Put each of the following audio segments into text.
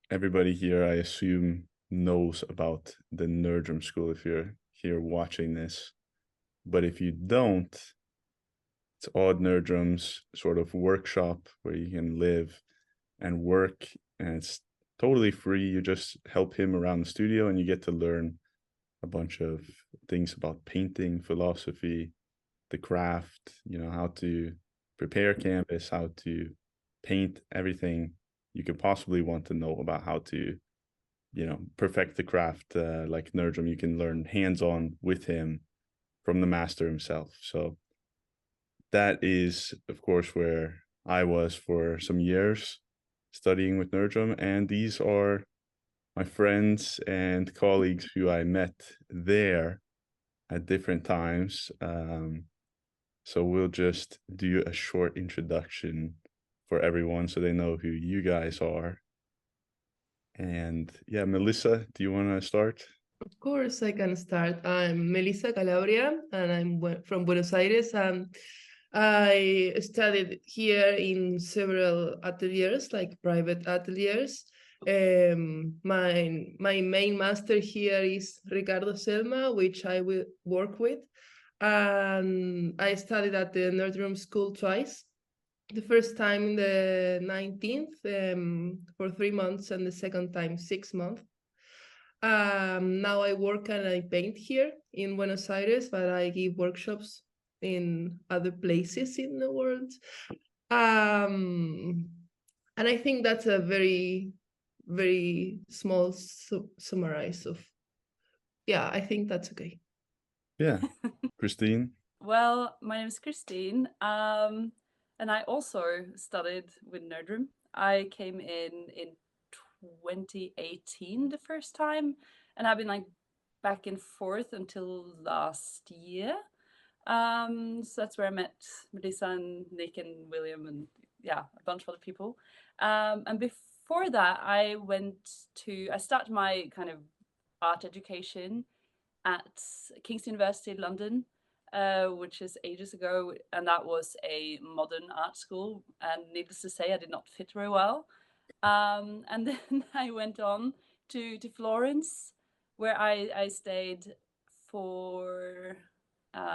everybody here, I assume, knows about the Nerdrum School if you're here watching this. But if you don't, it's Odd Nerdrum's sort of workshop where you can live and work, and it's totally free. You just help him around the studio, and you get to learn a bunch of things about painting, philosophy, the craft, how to prepare canvas, how to paint, everything you could possibly want to know about how to, perfect the craft. Like Nerdrum, you can learn hands-on with him from the master himself. So that is, of course, where I was for some years studying with Nerdrum, and these are my friends and colleagues who I met there at different times. So we'll just do a short introduction for everyone so they know who you guys are. And yeah, Melissa, do you want to start? Of course, I can start. I'm Melissa Calabria, and I'm from Buenos Aires. And I studied here in several ateliers, like private ateliers. My main master here is Ricardo Selma, which I will work with. And I studied at the Nerdrum School twice. The first time in the 19th for 3 months, and the second time 6 months. Now I work and I paint here in Buenos Aires, but I give workshops in other places in the world. Um, and I think that's a very, very small summarize of, yeah, I think that's okay. Yeah. Kristine? Well, my name is Kristine, and I also studied with Nerdrum. I came in 2018 the first time, and I've been like back and forth until last year. So that's where I met Melissa and Nick and William and yeah, a bunch of other people. And before that, I started my kind of art education at King's University in London, which is ages ago, and that was a modern art school. And needless to say, I did not fit very well. And then I went on to Florence, where I stayed for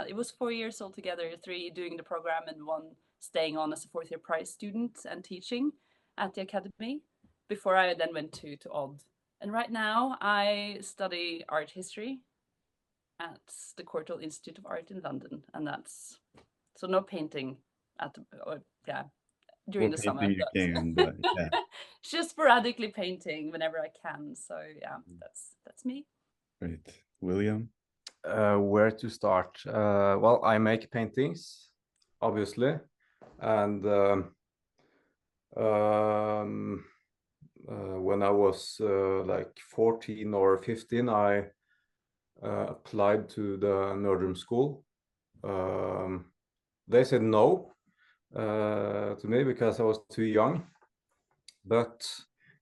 it was 4 years altogether, 3 doing the program and 1 staying on as a fourth year prize student and teaching at the academy before I then went to Odd. And right now I study art history at the Courtauld Institute of Art in London, and that's so no painting at during Or the summer, painting you can, but yeah. just sporadically painting whenever I can. So yeah, that's me. Great. William? Where to start? Well, I make paintings, obviously, and when I was like 14 or 15, I applied to the Nerdrum School. They said no to me because I was too young, but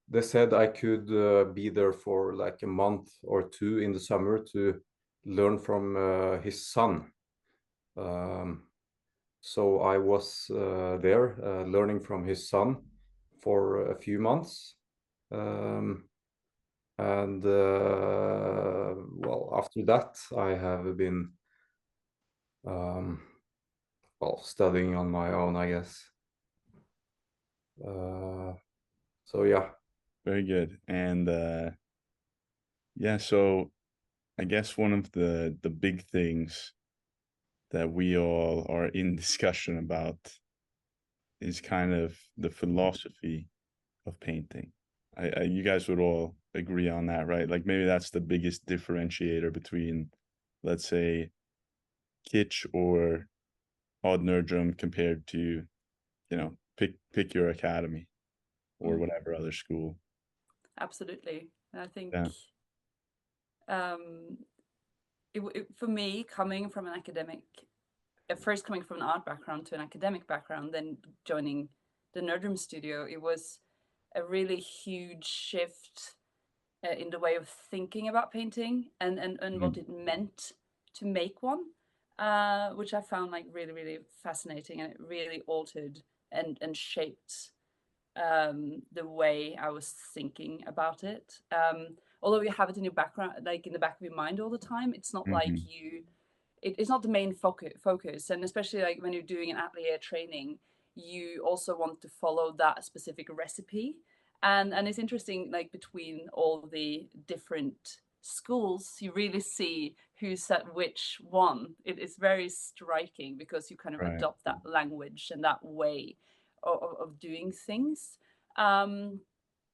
they said I could be there for like a month or 2 in the summer to learn from his son. So I was there learning from his son for a few months. And well, after that, I have been studying on my own, I guess. So yeah. Very good. And yeah, so I guess one of the big things that we all are in discussion about is kind of the philosophy of painting. You guys would all agree on that, right? Like maybe that's the biggest differentiator between, let's say, Kitsch or Odd Nerdrum compared to, pick your academy or whatever other school. Absolutely. I think Yeah. For me, coming from an academic, first coming from an art background to an academic background, then joining the Nerdrum studio, it was a really huge shift in the way of thinking about painting and what it meant to make one, which I found like really, really fascinating, and it really altered and shaped the way I was thinking about it. Although you have it in your background, like in the back of your mind all the time, it's not like it's not the main focus. And especially like when you're doing an atelier training, you also want to follow that specific recipe. And it's interesting, like between all the different schools, you really see who said which one. It's very striking because you kind of Right. adopt that language and that way of doing things.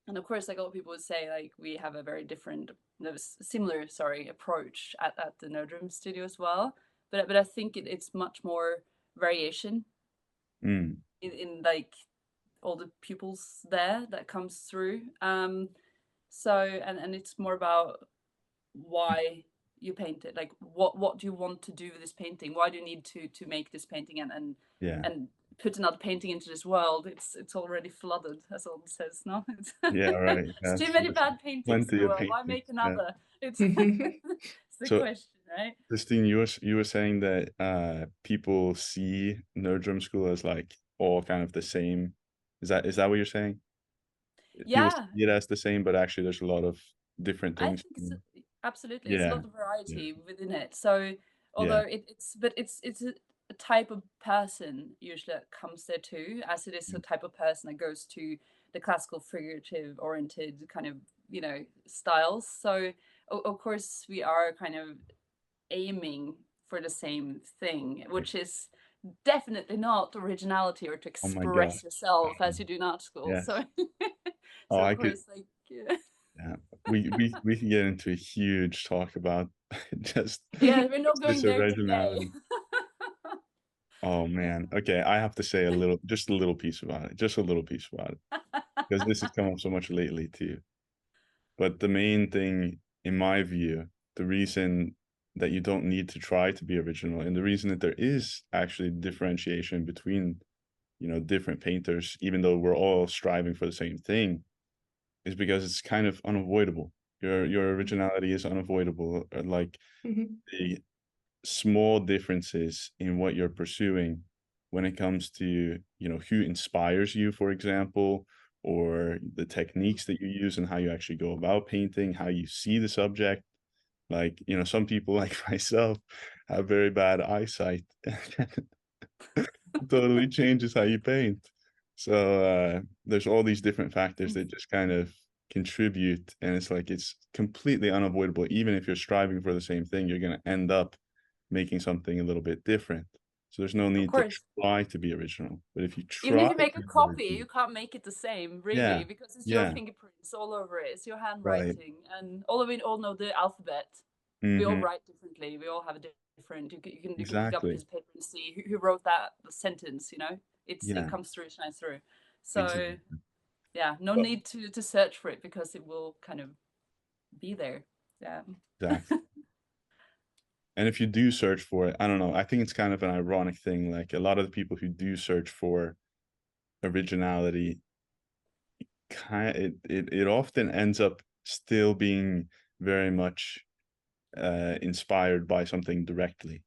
And of course, like a lot of people would say, like we have a very different, similar, sorry, approach at the Nerdrum studio as well. But I think it's much more variation in like all the pupils there that comes through. So and it's more about why you paint it. Like what do you want to do with this painting? Why do you need to make this painting and put another painting into this world? It's already flooded, as someone says. No, Yeah, right. it's too many bad paintings in Plenty the of world. Why paintings. make another? It's the So, question, right? Kristine, you were saying that people see Nerdrum School as like all kind of the same. Is that what you're saying? People Yeah, see it as the same, but actually there's a lot of different I things. think it's absolutely. It's a Yeah, lot of variety within it. So yeah, although it's a type of person usually that comes there too, as it is a type of person that goes to the classical figurative oriented kind of, styles. So of course we are kind of aiming for the same thing, which is definitely not originality or to oh my God. express yourself as you do in art school. Yes. So Oh, so of I could. course like Yeah, we can get into a huge talk about just yeah, we're not this going there today. originality. Oh man. Okay, I have to say just a little piece about it. Just a little piece about it. Because this has come up so much lately too. But the main thing, in my view, the reason that you don't need to try to be original, and the reason that there is actually differentiation between, different painters, even though we're all striving for the same thing, is because it's kind of unavoidable. Your originality is unavoidable. Like the small differences in what you're pursuing when it comes to, who inspires you, for example, or the techniques that you use and how you actually go about painting, how you see the subject. Like, some people like myself have very bad eyesight. Totally changes how you paint. So there's all these different factors that just kind of contribute, and it's like it's completely unavoidable. Even if you're striving for the same thing, you're going to end up making something a little bit different. So there's no Of need to course. try to be original. But if you Even try if to you make a be copy, original, you can't make it the same, yeah, really, because it's your yeah, fingerprints all over it. It's your right, handwriting. And although we all know the alphabet, we all write differently. We all have a different. You can pick up a exactly, piece of paper and see who wrote that sentence. It yeah, comes through, shines through. So exactly. yeah, no Well, need to search for it because it will kind of be there. Yeah. exactly. And if you do search for it, I don't know, I think it's kind of an ironic thing. Like a lot of the people who do search for originality, it often ends up still being very much inspired by something directly.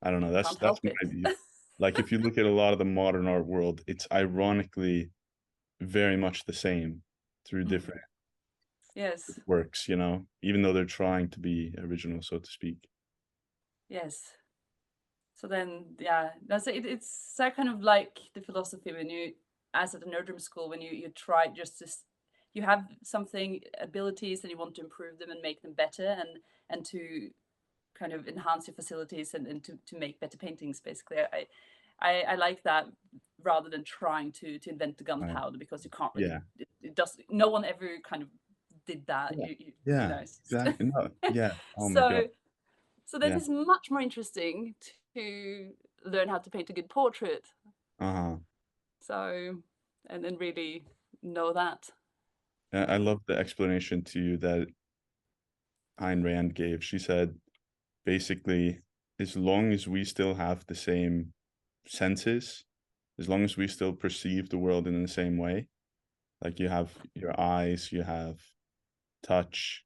I don't know. That's Can't help it. my view. Like if you look at a lot of the modern art world, it's ironically very much the same through different Yes. works, even though they're trying to be original, so to speak. Yes. So then, yeah, it's that kind of like the philosophy when you, as at the Nerdrum school, when you try you have something abilities and you want to improve them and make them better and to kind of enhance your facilities and to make better paintings. Basically, I like that rather than trying to invent the Right. gunpowder because you can't really. Yeah. It does. No one ever kind of did that. Yeah. You Yeah. know. Exactly. No. Yeah. Oh my God. So then Yeah. it's much more interesting to learn how to paint a good portrait. Uh-huh. So, and then really know that. I love the explanation to you that Ayn Rand gave. She said, basically, as long as we still have the same senses, as long as we still perceive the world in the same way, like you have your eyes, you have touch,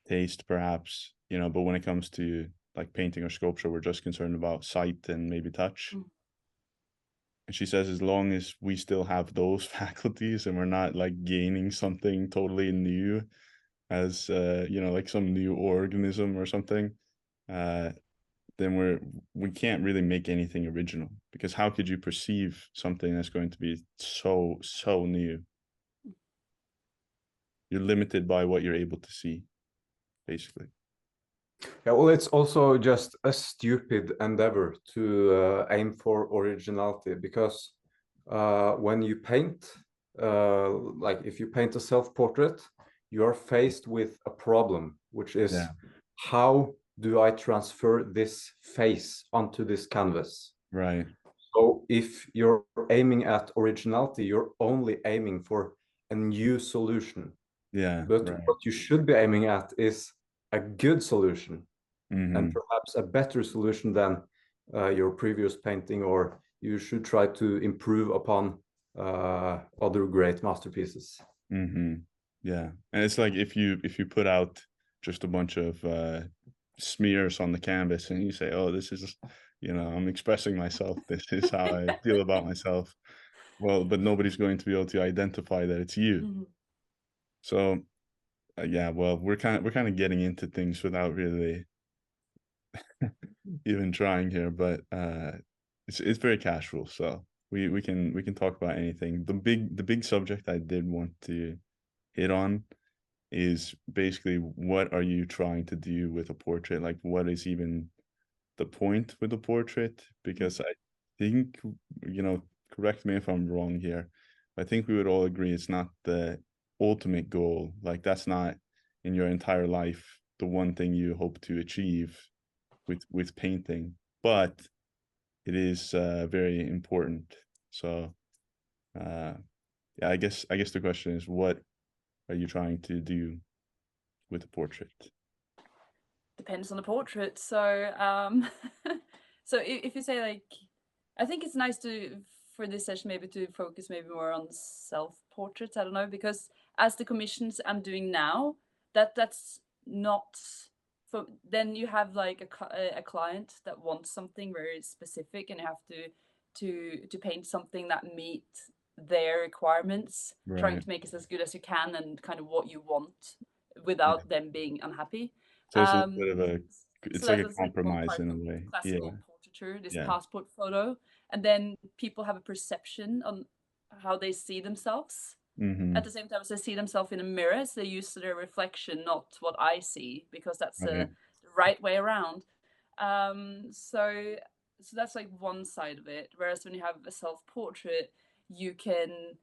taste, perhaps, but when it comes to like painting or sculpture, we're just concerned about sight and maybe touch. And she says, as long as we still have those faculties and we're not like gaining something totally new as, you know, like some new organism or something, then we can't really make anything original, because how could you perceive something that's going to be so new? You're limited by what you're able to see, basically. Yeah, well, it's also just a stupid endeavor to aim for originality, because when you paint, like if you paint a self-portrait, you are faced with a problem, which is, Yeah. how do I transfer this face onto this canvas? Right. So if you're aiming at originality, you're only aiming for a new solution. Yeah. But right. what you should be aiming at is a good solution, Mm-hmm. and perhaps a better solution than your previous painting, or you should try to improve upon other great masterpieces. Mm-hmm. Yeah. And it's like if you put out just a bunch of smears on the canvas and you say, oh, this is, you know, I'm expressing myself, this is how I feel about myself. Well, but nobody's going to be able to identify that it's you. Mm-hmm. So yeah, well, we're kind of getting into things without really even trying here, but it's very casual, so we can talk about anything. The big subject I did want to hit on is basically, what are you trying to do with a portrait? Like, what is even the point with a portrait? Because I think, you know, correct me if I'm wrong here, I think we would all agree it's not the ultimate goal. Like, that's not in your entire life the one thing you hope to achieve with painting, but it is very important. So yeah, I guess the question is, what are you trying to do with a portrait? Depends on the portrait. So so if you say, like, I think it's nice to, for this session, maybe to focus maybe more on self-portraits. I don't know, because as the commissions I'm doing now, that's not for, then you have like a client that wants something very specific, and you have to paint something that meets their requirements, trying Right. to make it as good as you can and kind of what you want without them being unhappy. So it's a bit of a, it's So like a that's like one compromise part in a of way. classical Yeah. portraiture, this Yeah. passport photo, and then people have a perception on how they see themselves. Mm-hmm. At the same time as they see themselves in a mirror, so they use their reflection, not what I see, because that's the right way around. So that's like one side of it. Whereas when you have a self-portrait, you can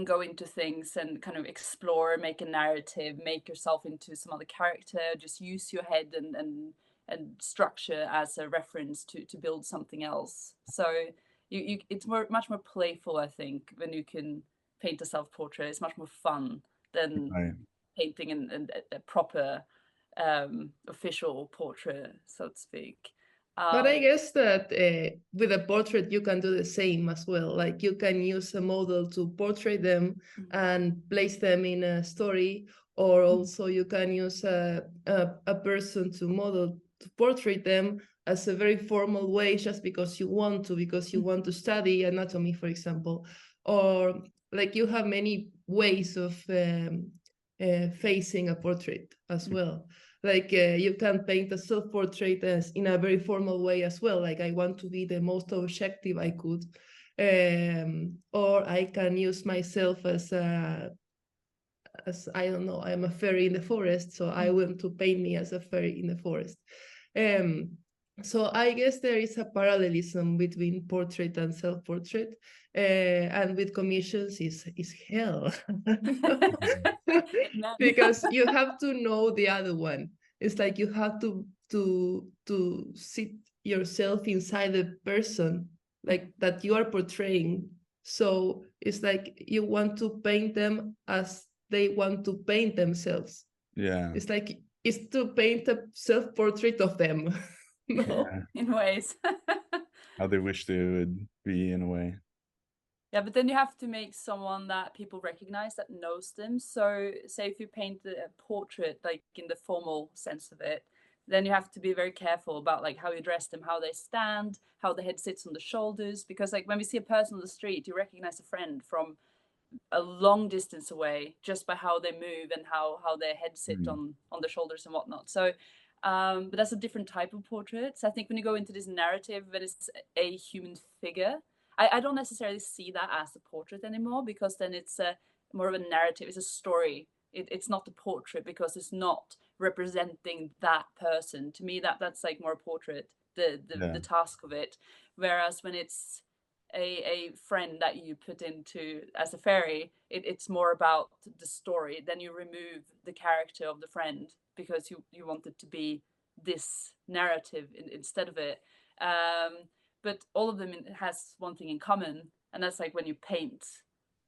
go into things and kind of explore, make a narrative, make yourself into some other character, just use your head and structure as a reference to build something else. So it's much more playful, I think, when you can paint a self-portrait. It's much more fun than painting a proper official portrait, so to speak. But I guess that with a portrait, you can do the same as well. Like, you can use a model to portray them and place them in a story, or also you can use a person to model, to portray them as a very formal way, just because you want to study anatomy, for example. Or like, you have many ways of facing a portrait as well. Like you can paint a self-portrait as in a very formal way as well. Like, I want to be the most objective I could, or I can use myself as I don't know, I'm a fairy in the forest, so I want to paint me as a fairy in the forest. So I guess there is a parallelism between portrait and self-portrait, and with commissions is hell. Because you have to know the other one. It's like you have to sit yourself inside the person, like, that you are portraying. So it's like you want to paint them as they want to paint themselves. Yeah. It's like, it's to paint a self-portrait of them. No. Yeah. In ways. How they wish they would be, in a way. Yeah, but then you have to make someone that people recognize, that knows them. So say if you paint a portrait, like in the formal sense of it, then you have to be very careful about like how you dress them, how they stand, how the head sits on the shoulders, because like when we see a person on the street, you recognize a friend from a long distance away just by how they move and how their head sit on the shoulders and whatnot. So but that's a different type of portrait. So I think when you go into this narrative when it's a human figure, I don't necessarily see that as a portrait anymore, because then it's more of a narrative, it's a story. It's not a portrait because it's not representing that person. To me, that's like more a portrait, the task of it. Whereas when it's a friend that you put into as a fairy, it's more about the story. Then you remove the character of the friend because you want it to be this narrative instead of it. But all of them has one thing in common, and that's like when you paint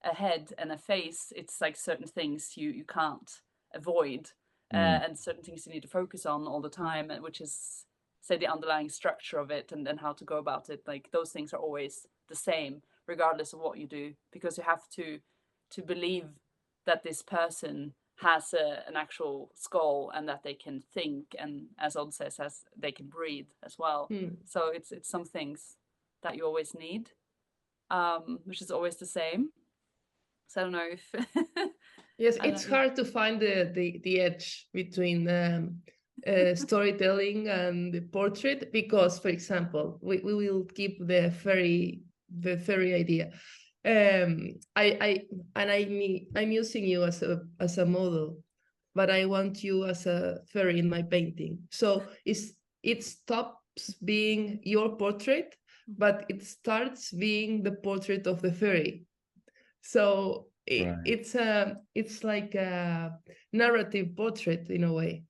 a head and a face, it's like certain things you can't avoid, and certain things you need to focus on all the time, which is, say, the underlying structure of it and how to go about it. Like those things are always the same regardless of what you do, because you have to believe that this person has an actual skull and that they can think, and as Odd says, as they can breathe as well. So it's some things that you always need, which is always the same. So I don't know if yes, it's hard to find the edge between storytelling and the portrait, because, for example, we will keep the fairy idea. I'm using you as a model, but I want you as a fairy in my painting. So it stops being your portrait, but it starts being the portrait of the fairy. So it's like a narrative portrait in a way.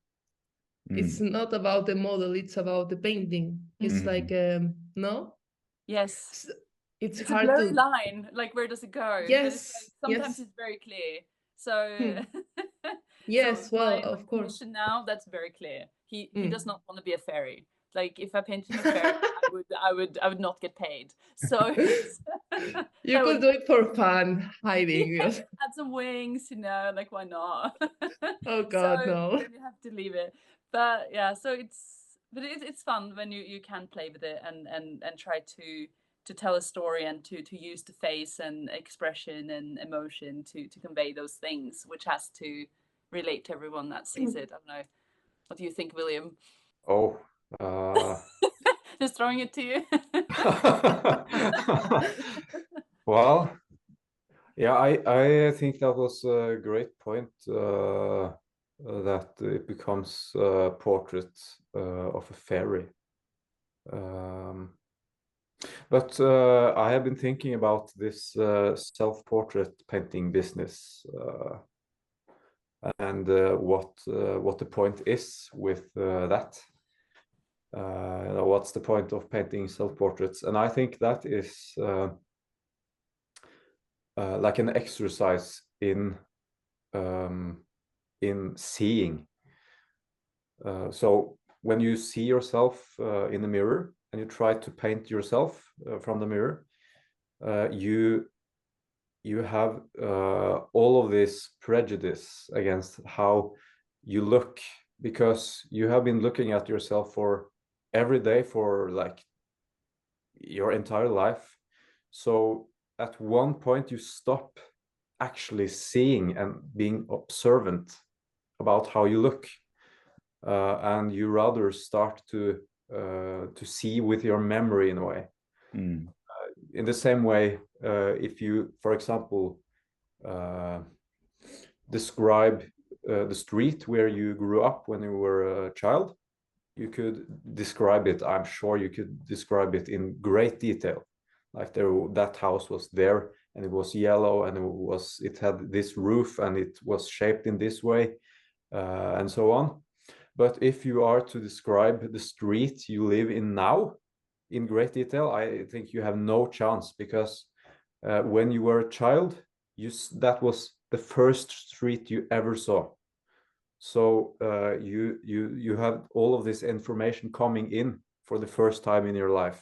It's not about the model, it's about the painting. It's like no? Yes. It's a hard blurry to line, like where does it go? Yes. It's like, sometimes it's very clear. So yes, so well, my of course. now, that's very clear. He does not want to be a fairy. Like if I painted him a fairy, I would not get paid. So you could do it for fun, hiding. Add some wings, like why not? Oh God, so no. You have to leave it. But yeah, so it's fun when you can play with it and try to tell a story and to use the face and expression and emotion to convey those things, which has to relate to everyone that sees it. I don't know. What do you think, William? Oh, just throwing it to you. Well, yeah, I think that was a great point, that it becomes a portrait of a fairy. But I have been thinking about this self-portrait painting business, and what the point is with that. What's the point of painting self-portraits? And I think that is like an exercise in seeing. So when you see yourself in the mirror and you try to paint yourself from the mirror, you have all of this prejudice against how you look, because you have been looking at yourself for every day for like your entire life. So at one point you stop actually seeing and being observant about how you look, and you rather start to see with your memory in a way. In the same way, if you, for example, describe the street where you grew up when you were a child, you could describe it. I'm sure you could describe it in great detail. Like that house was there, and it was yellow, and it had this roof, and it was shaped in this way, and so on. But if you are to describe the street you live in now in great detail, I think you have no chance, because when you were a child, that was the first street you ever saw. So you have all of this information coming in for the first time in your life.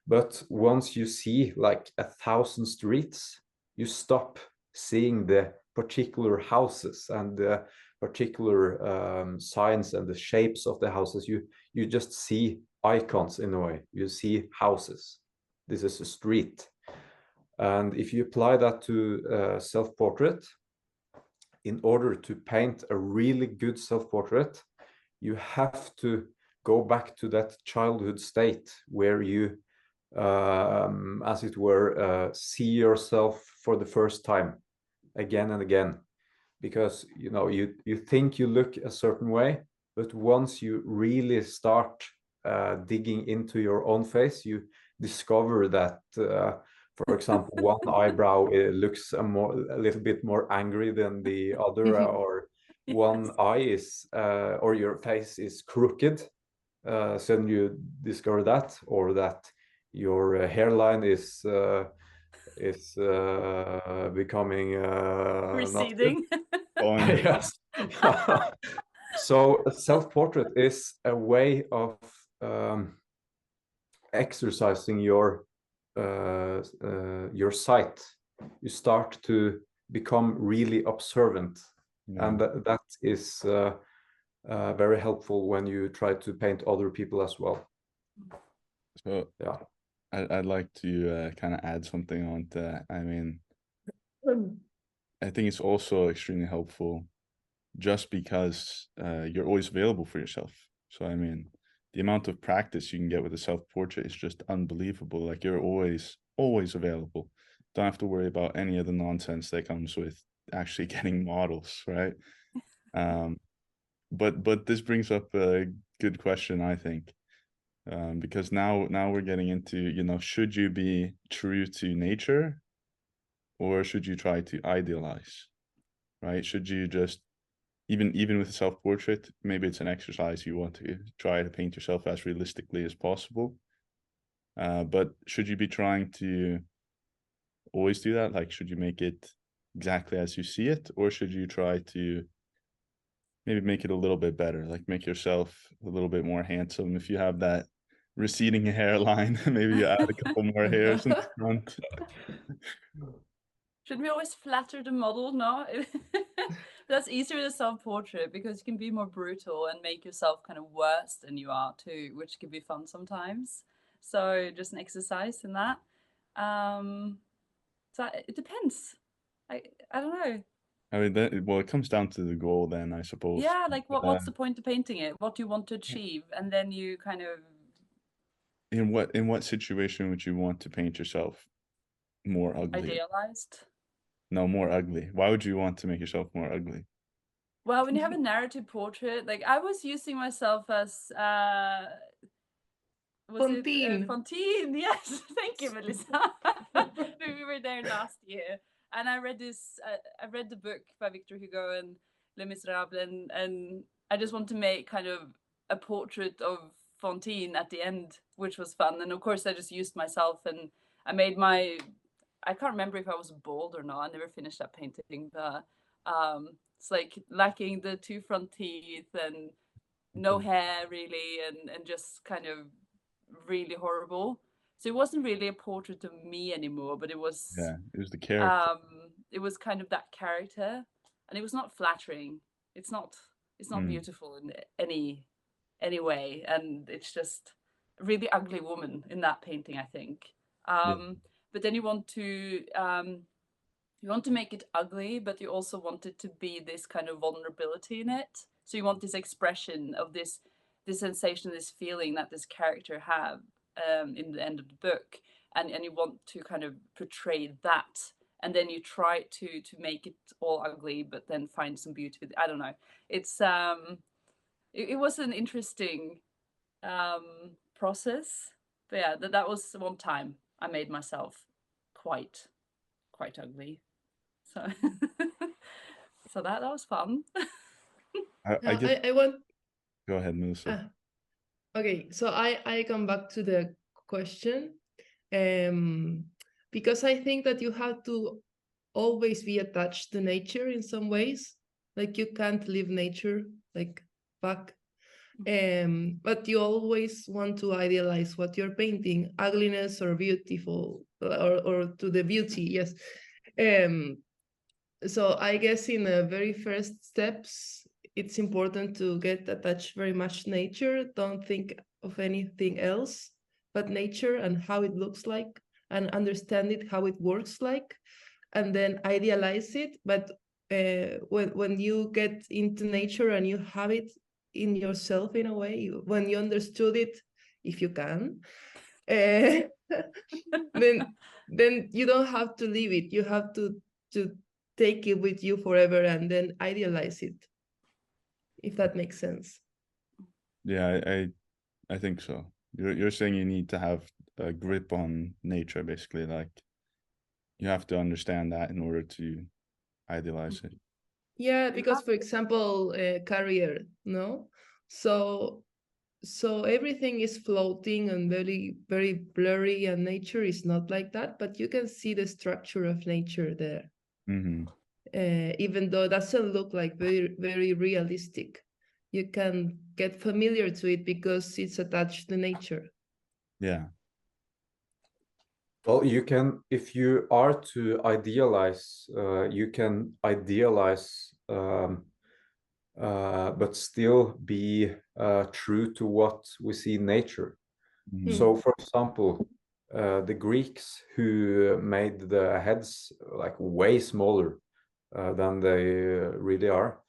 But once you see like 1,000 streets, you stop seeing the particular houses and the particular signs and the shapes of the houses. You just see icons in a way. You see houses. This is a street. And if you apply that to self-portrait, in order to paint a really good self-portrait, you have to go back to that childhood state where you, as it were, see yourself for the first time again and again. Because you think you look a certain way, but once you really start digging into your own face, you discover that, for example, one eyebrow looks a little bit more angry than the other, or one eye is, or your face is crooked. So you discover that, or that your hairline is becoming receding. Yes. So a self-portrait is a way of exercising your sight. You start to become really observant, and that is very helpful when you try to paint other people as well. So yeah, I'd like to kind of add something on that. I mean, I think it's also extremely helpful just because you're always available for yourself. So, I mean, the amount of practice you can get with a self-portrait is just unbelievable. Like, you're always available. Don't have to worry about any of the nonsense that comes with actually getting models, right? But this brings up a good question, I think, because now we're getting into, should you be true to nature, or should you try to idealize, right? Should you just, even with a self-portrait, maybe it's an exercise, you want to try to paint yourself as realistically as possible, but should you be trying to always do that? Like, should you make it exactly as you see it, or should you try to maybe make it a little bit better, like make yourself a little bit more handsome? If you have that receding hairline, maybe you add a couple more hairs in the front. Should we always flatter the model? No. That's easier with a self-portrait because you can be more brutal and make yourself kind of worse than you are too, which can be fun sometimes. So just an exercise in that. So it depends. I don't know. I mean, well, it comes down to the goal then, I suppose. Yeah, like what's the point of painting it? What do you want to achieve? And then you kind of... In what situation would you want to paint yourself more ugly? Idealized? No, more ugly. Why would you want to make yourself more ugly? Well, when you have a narrative portrait, like I was using myself as Fontaine. Fontaine? Yes, thank you, Melissa. We were there last year, and I read this. I read the book by Victor Hugo and Les Miserables, and I just want to make kind of a portrait of Fontaine at the end, which was fun. And of course, I just used myself, and I made my... I can't remember if I was bald or not. I never finished that painting, but it's like lacking the two front teeth and no hair really, and just kind of really horrible. So it wasn't really a portrait of me anymore, but it was... Yeah, it was the character. It was kind of that character, and it was not flattering. It's not beautiful in any way, and it's just a really ugly woman in that painting, I think. But then you want to make it ugly, but you also want it to be this kind of vulnerability in it. So you want this expression of this sensation, this feeling that this character have in the end of the book, and you want to kind of portray that, and then you try to make it all ugly, but then find some beauty with it. I don't know. It's it was an interesting process, but yeah, that was one time I made myself quite ugly. So so that was fun. I want... Go ahead, Melissa. Okay, so I come back to the question, because I think that you have to always be attached to nature in some ways. Like, you can't leave nature like back. But you always want to idealize what you're painting, ugliness or beautiful, or to the beauty, yes. So I guess in the very first steps, it's important to get attached very much to nature. Don't think of anything else but nature and how it looks like, and understand it, how it works like, and then idealize it. But when you get into nature and you have it in yourself in a way, when you understood it, if you can, then you don't have to leave it. You have to take it with you forever and then idealize it, if that makes sense. Yeah, I think so. You're saying you need to have a grip on nature, basically. Like you have to understand that in order to idealize it. Yeah, because for example, career, no? So everything is floating and very, very blurry, and nature is not like that, but you can see the structure of nature there. Mm-hmm. Even though it doesn't look like very, very realistic. You can get familiar to it because it's attached to nature. Yeah. Well, you can, if you are to idealize, you can idealize, but still be true to what we see in nature. Mm-hmm. So, for example, the Greeks who made the heads like way smaller than they really are,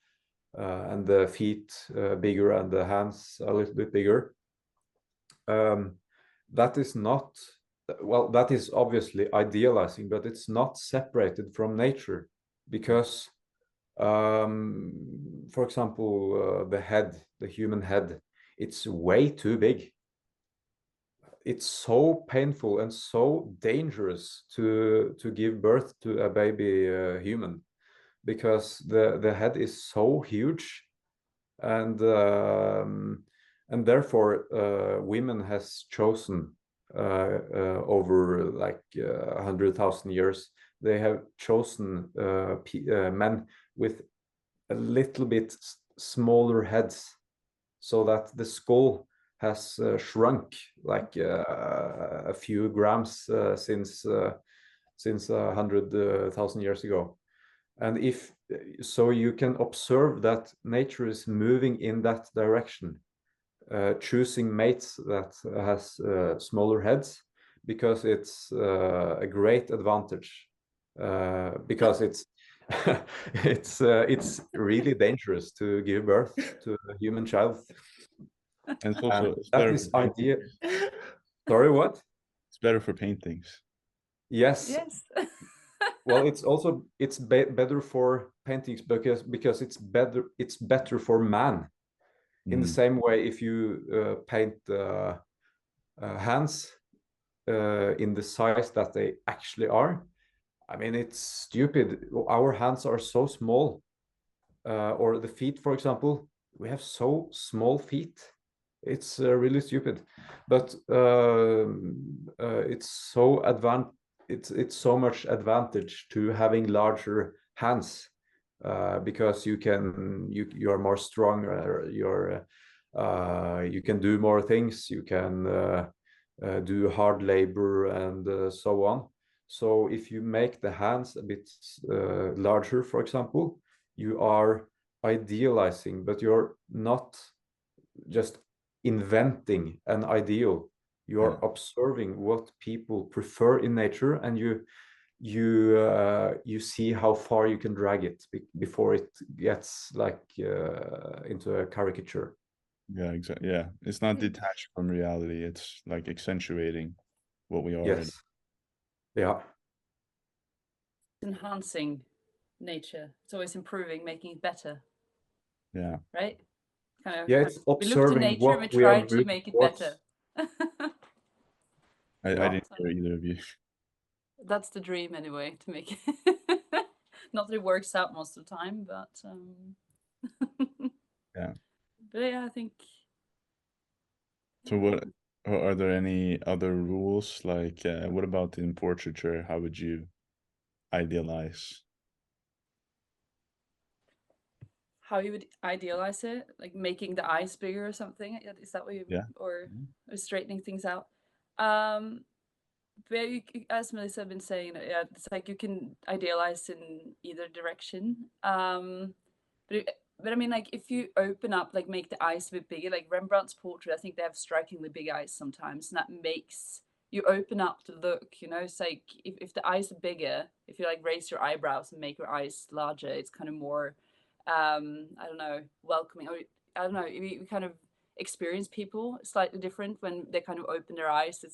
and the feet bigger and the hands a little bit bigger. That is not, well, that is obviously idealizing, but it's not separated from nature because, for example, the human head, it's way too big. It's so painful and so dangerous to give birth to a baby human because the head is so huge, and therefore women has chosen over like 100,000 years, they have chosen men with a little bit smaller heads, so that the skull has shrunk like a few grams since 100,000 years ago. And if so, you can observe that nature is moving in that direction, choosing mates that has smaller heads, because it's a great advantage, because it's it's really dangerous to give birth to a human child. And it's also it's that better is for idea. Sorry, what? It's better for paintings. Yes. Yes. Well, it's also better for paintings because it's better for man. In the same way, if you paint hands in the size that they actually are, I mean, it's stupid. Our hands are so small, or the feet, for example, we have so small feet. It's really stupid, but it's so it's so much advantage to having larger hands, because you are more strong, you can do more things, you can do hard labor and so on. So if you make the hands a bit larger, for example, you are idealizing, but you're not just inventing an ideal. You're observing what people prefer in nature, and you see how far you can drag it before it gets like into a caricature. Yeah, exactly. Yeah, it's not detached from reality. It's like accentuating what we already. Yes. Yeah. Enhancing nature. It's always improving, making it better. Yeah. Right? Kind of. Yeah, it's We look to observing nature and we what we are try to moving make it towards. better. I didn't hear either of you. That's the dream anyway, to make it. Not that it works out most of the time, but Yeah. but yeah, I think. So what are there any other rules? Like what about in portraiture? How would you idealize? How you would idealize it, like making the eyes bigger or something? Is that what you? Yeah. Or straightening things out? But as Melissa have been saying, it's like you can idealize in either direction. But But I mean, like if you open up, like make the eyes a bit bigger, like Rembrandt's portrait, I think they have strikingly big eyes sometimes, and that makes you open up to look, you know. It's like if the eyes are bigger, if you like raise your eyebrows and make your eyes larger, it's kind of more, I don't know, welcoming. Or I don't know, you kind of experience people slightly different when they kind of open their eyes.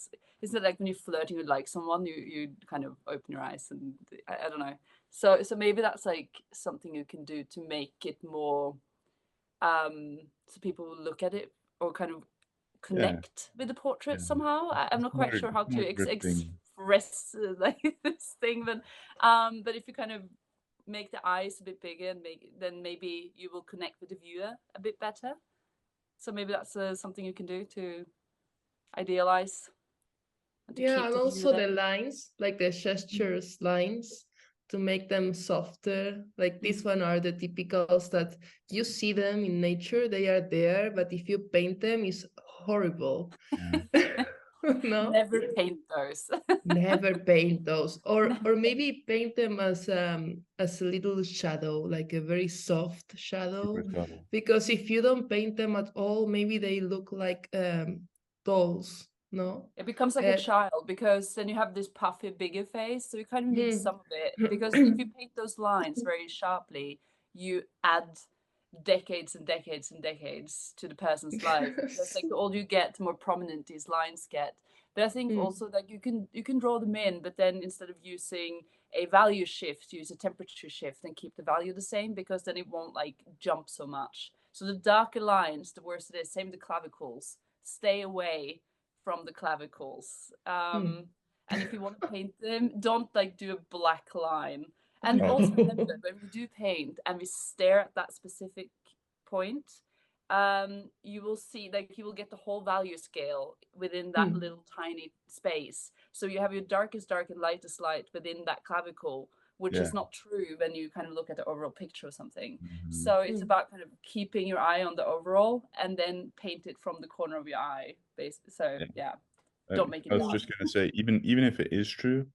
It's not like when you're flirting with like someone, you kind of open your eyes, and I don't know. So maybe that's like something you can do to make it more, so people will look at it or kind of connect with the portrait somehow. I'm not quite sure how to express like this thing, but if you kind of make the eyes a bit bigger, and then maybe you will connect with the viewer a bit better. So maybe that's something you can do to idealize. And to keep and the also viewer the lines, like the gestures lines, to make them softer. Like this one are the typicals that you see them in nature, they are there, but if you paint them, it's horrible. No, never paint those. never paint those, or maybe paint them as a little shadow, like a very soft shadow, because if you don't paint them at all, maybe they look like dolls. No, It becomes like a child, because then you have this puffy, bigger face. So you kind of need some of it, because if you paint those lines very sharply, you add decades and decades and decades to the person's life. That's like the older you get, the more prominent these lines get. But I think also that you can draw them in, but then instead of using a value shift, use a temperature shift and keep the value the same, because then it won't like jump so much. So the darker lines, the worse it is. Same with the clavicles. Stay away from the clavicles. And if you want to paint them, don't like do a black line. And also remember, when we do paint and we stare at that specific point, you will see, like, you will get the whole value scale within that little tiny space. So you have your darkest dark and lightest light within that clavicle, which is not true when you kind of look at the overall picture or something. So it's about kind of keeping your eye on the overall and then paint it from the corner of your eye. So don't make it I was dark. just gonna say, even if it is true,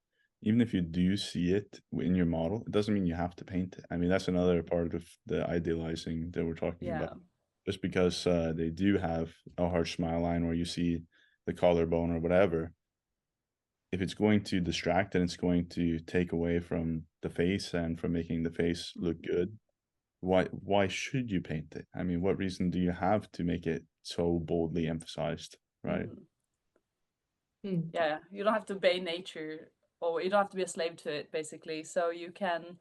even if you do see it in your model, it doesn't mean you have to paint it. I mean, that's another part of the idealizing that we're talking about. Just because they do have a harsh smile line where you see the collarbone or whatever, if it's going to distract and it's going to take away from the face and from making the face look good, why should you paint it? I mean, what reason do you have to make it so boldly emphasized, right? Yeah, you don't have to obey nature, or you don't have to be a slave to it, basically. So you can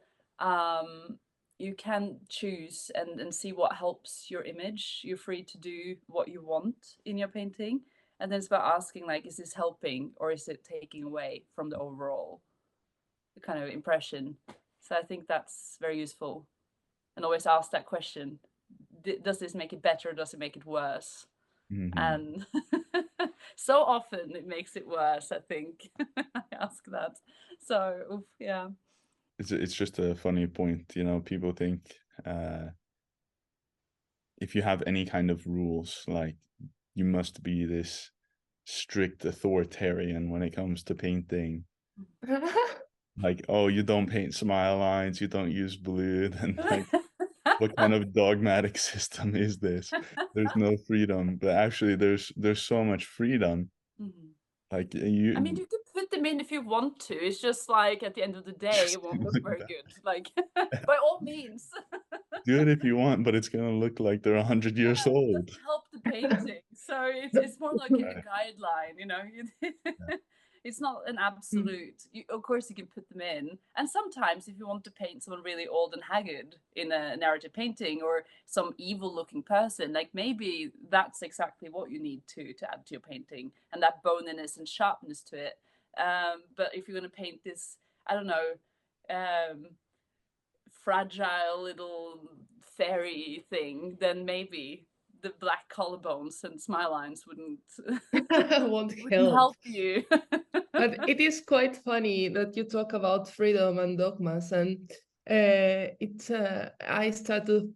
choose and see what helps your image. You're free to do what you want in your painting, and then it's about asking, like, is this helping or is it taking away from the overall kind of impression? So I think that's very useful, and always ask that question: does this make it better or does it make it worse? And so often it makes it worse, I think. I ask that. So yeah, it's just a funny point, you know. People think if you have any kind of rules, like you must be this strict authoritarian when it comes to painting. Like, oh, you don't paint smile lines, you don't use blue, then like what kind of dogmatic system is this? There's no freedom. But actually there's so much freedom. Like I mean, you can put them in if you want to. It's just like at the end of the day, it won't look very good. Like, by all means. Do it if you want, but it's gonna look like they're 100 years old. Doesn't help the painting. So it's more like a guideline, you know. It's not an absolute. Of course, you can put them in, and sometimes if you want to paint someone really old and haggard in a narrative painting, or some evil-looking person, like maybe that's exactly what you need to add to your painting, and that boniness and sharpness to it. But if you're going to paint this, I don't know, fragile little fairy thing, then maybe the black collarbones and smile lines wouldn't help you. But it is quite funny that you talk about freedom and dogmas, and I start to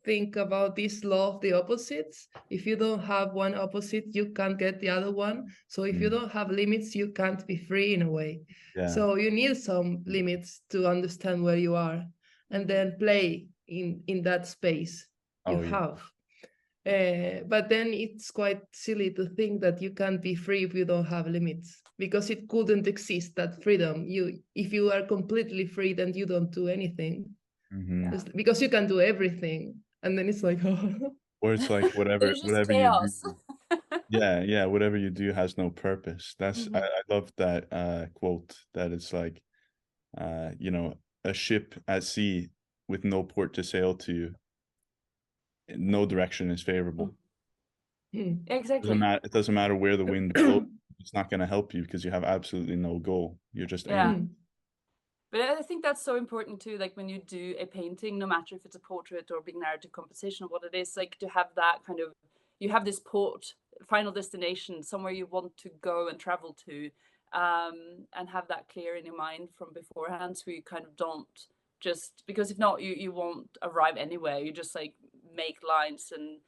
think about this law of the opposites. If you don't have one opposite, you can't get the other one. So if you don't have limits, you can't be free in a way. So you need some limits to understand where you are, and then play in that space. you Oh, yeah. have. But then it's quite silly to think that you can't be free if you don't have limits, because it couldn't exist, that freedom. If you are completely free, then you don't do anything. Mhm. Yeah. Because you can do everything, and then it's like, Or it's like There's just whatever you do. chaos. Yeah, whatever you do has no purpose. That's Mhm. I love that quote, that it's like you know, a ship at sea with no port to sail to, no direction is favorable. Exactly. It doesn't matter where the wind blows, it's not going to help you because you have absolutely no goal. You're just Yeah. aiming. But I think that's so important too, like when you do a painting, no matter if it's a portrait or big narrative composition or what it is, like to have that kind of, you have this final destination, somewhere you want to go and travel to, and have that clear in your mind from beforehand, so you kind of don't just, because if not, you won't arrive anywhere. You just like make lines and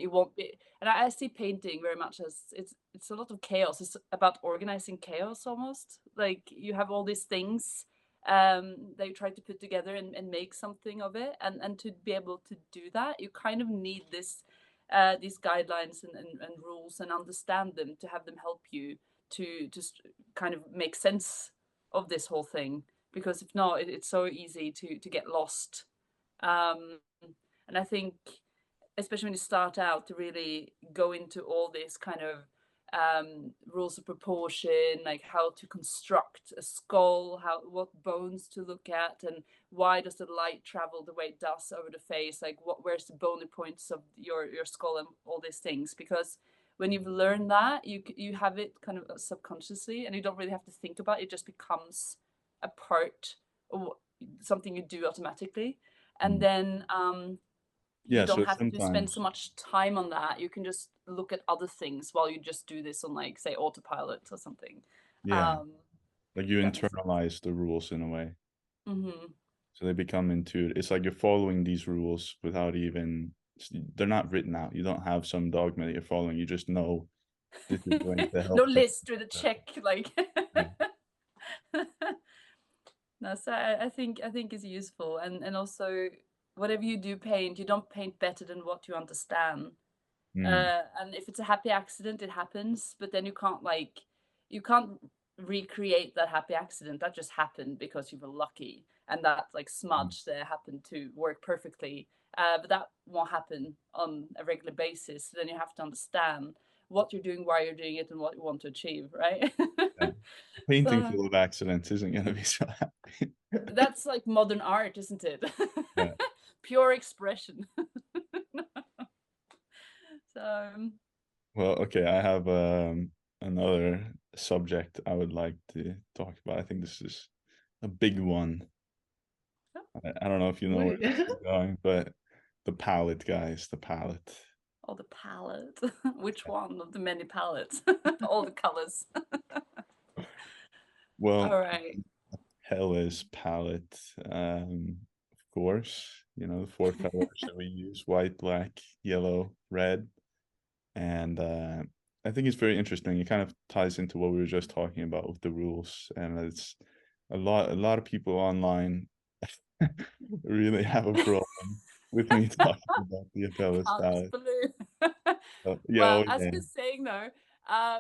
you won't be. And I see painting very much as it's a lot of chaos. It's about organizing chaos almost. Like you have all these things that you try to put together and make something of it. And to be able to do that, you kind of need these guidelines and rules, and understand them, to have them help you to just kind of make sense of this whole thing. Because if not, it's so easy to get lost. And I think, especially when you start out, to really go into all this kind of rules of proportion, like how to construct a skull, what bones to look at, and why does the light travel the way it does over the face, like where's the bony points of your skull, and all these things. Because when you've learned that, you have it kind of subconsciously, and you don't really have to think about it. It just becomes a part of something you do automatically. And then you Yeah, don't so have to spend sometimes, so much time on that. You can just look at other things while you just do this on, like, say, autopilot or something. yeah, like you That makes sense. internalize the rules in a way. Mm-hmm. So they become intuitive. It's like you're following these rules without even, they're not written out. You don't have some dogma that you're following. You just know this is going to No help. list with a check, like. Yeah. No, so I think it's useful, and also whatever you do paint, you don't paint better than what you understand. And if it's a happy accident, it happens, but then you can't recreate that happy accident. That just happened because you were lucky, and that like smudge there happened to work perfectly. But that won't happen on a regular basis. So then you have to understand what you're doing, why you're doing it, and what you want to achieve, right? Yeah. Painting So full of accidents isn't going to be so happy. that's like modern art, isn't it? Yeah. Pure expression. So Well, okay, I have another subject I would like to talk about. I think this is a big one. I don't know if you know where this is going, but the palette, guys, the palette. oh, the palette. Which one of the many palettes? All the colors. Well, All right. Apelles palette, of course, you know, the 4 colors that we use: white, black, yellow, red. And I think it's very interesting. It kind of ties into what we were just talking about with the rules, and it's a lot of people online really have a problem with me talking about the Apelles Can't use palette. blue. Yeah, Well, oh as yeah. you were saying though,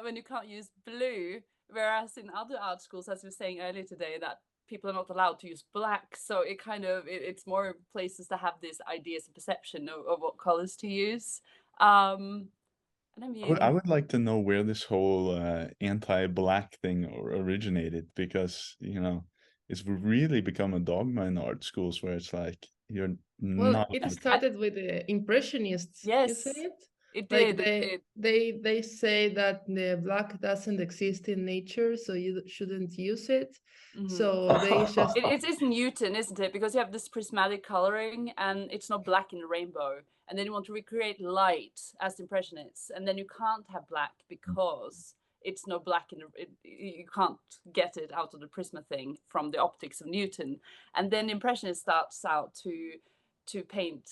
when you can't use blue, whereas in other art schools, as we were saying earlier today, that people are not allowed to use black. So it kind of it's more places that have these ideas and perception of what colors to use. And I I mean, would like to know where this whole anti-black thing originated, because you know it's really become a dogma in art schools where it's like you're Well, not it allowed to. started with the Impressionists. You say yes, it? it Like did. It did. they say that the black doesn't exist in nature, so you shouldn't use it. Mm-hmm. So they just It is Newton, isn't it? Because you have this prismatic coloring, and it's not black in the rainbow. And then you want to recreate light as the Impressionists, and then you can't have black because it's no black in the. You can't get it out of the prisma thing from the optics of Newton. And then the Impressionist starts out to paint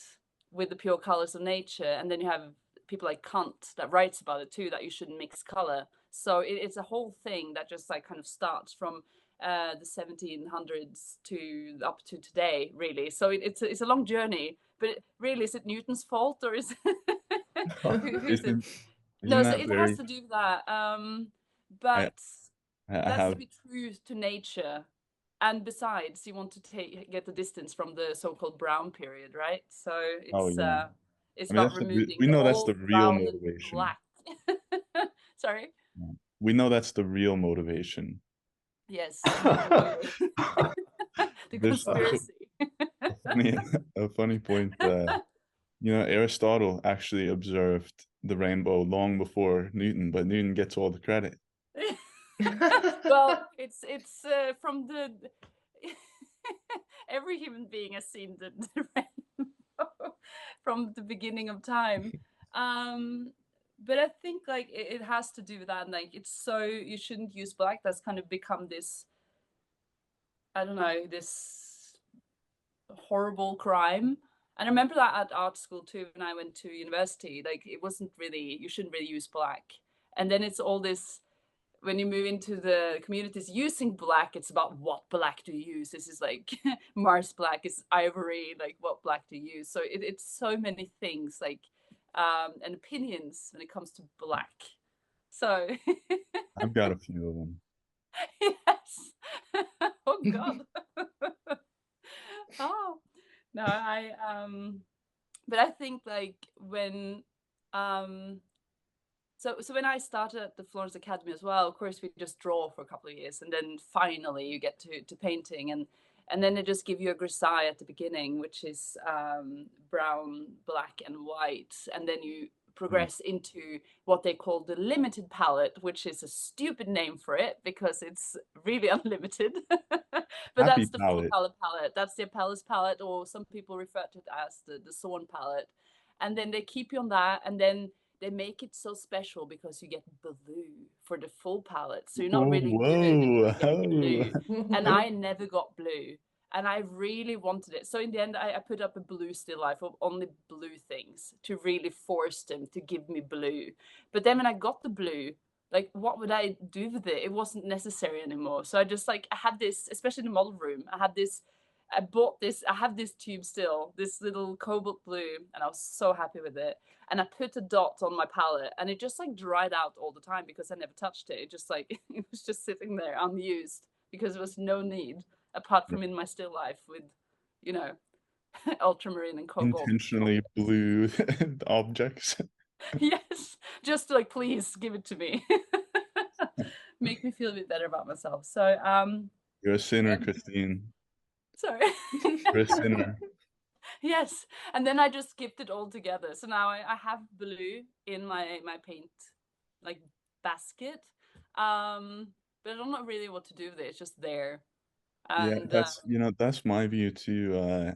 with the pure colors of nature, and then you have people like Kant that writes about it too, that you shouldn't mix color. So it's a whole thing that just like kind of starts from the 1700s to up to today, really. So it's a long journey. But really, is it Newton's fault, or is who's it? Isn't No, so that it has very? to do with that. I But I that's to have. be true to nature. And besides, you want to get the distance from the so-called brown period, right? So Oh yeah. it's I mean, about removing we the know that's the old real brown and motivation. black. Sorry. Yeah. We know that's the real motivation. Yes, the There's also conspiracy. a funny point. Aristotle actually observed the rainbow long before Newton, but Newton gets all the credit. Well, it's from the every human being has seen the rainbow from the beginning of time. But I think like it has to do with that. Like it's so you shouldn't use black. That's kind of become this, I don't know, this horrible crime. And I remember that at art school too, when I went to university, like it wasn't really, you shouldn't really use black. And then it's all this, when you move into the communities using black, it's about what black do you use? This is like Mars black is ivory, like what black do you use? So it's so many things, like and opinions when it comes to black. So I've got a few of them. yes. Oh God. Oh no, but I think like when so when I started at the Florence Academy as well, of course we just draw for a couple of years, and then finally you get to painting, and then they just give you a grisaille at the beginning, which is brown, black, and white, and then you progress into what they call the limited palette, which is a stupid name for it because it's really unlimited. But Happy that's the full palette. color palette. That's the Apelles palette, or some people refer to it as the Zorn palette. And then they keep you on that, and then they make it so special because you get blue for the full palette. So you're not really good if you get blue. And I never got blue. And I really wanted it. So in the end, I put up a blue still life of only blue things to really force them to give me blue. But then when I got the blue, like what would I do with it? It wasn't necessary anymore. So I just like, I had this, especially in the model room, I have this tube still, this little cobalt blue, and I was so happy with it. And I put a dot on my palette, and it just like dried out all the time because I never touched it. It just like, it was just sitting there unused because there was no need apart from in my still life with, you know, ultramarine and cobalt. Intentionally blue objects. Yes, just to like, please give it to me. Make me feel a bit better about myself. So, You're a sinner, Kristine. sorry. You're a sinner. Yes, and then I just skipped it all together. So now I have blue in my paint like basket, but I don't know really what to do with it. It's just there. Yeah, And that's my view too.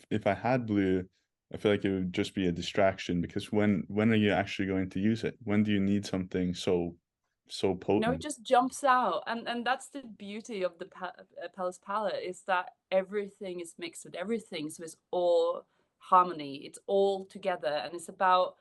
If I had blue, I feel like it would just be a distraction because when are you actually going to use it? When do you need something so no, potent? it just jumps out, and that's the beauty of the Apelles palette is that everything is mixed with everything, so it's all harmony. It's all together, and it's about.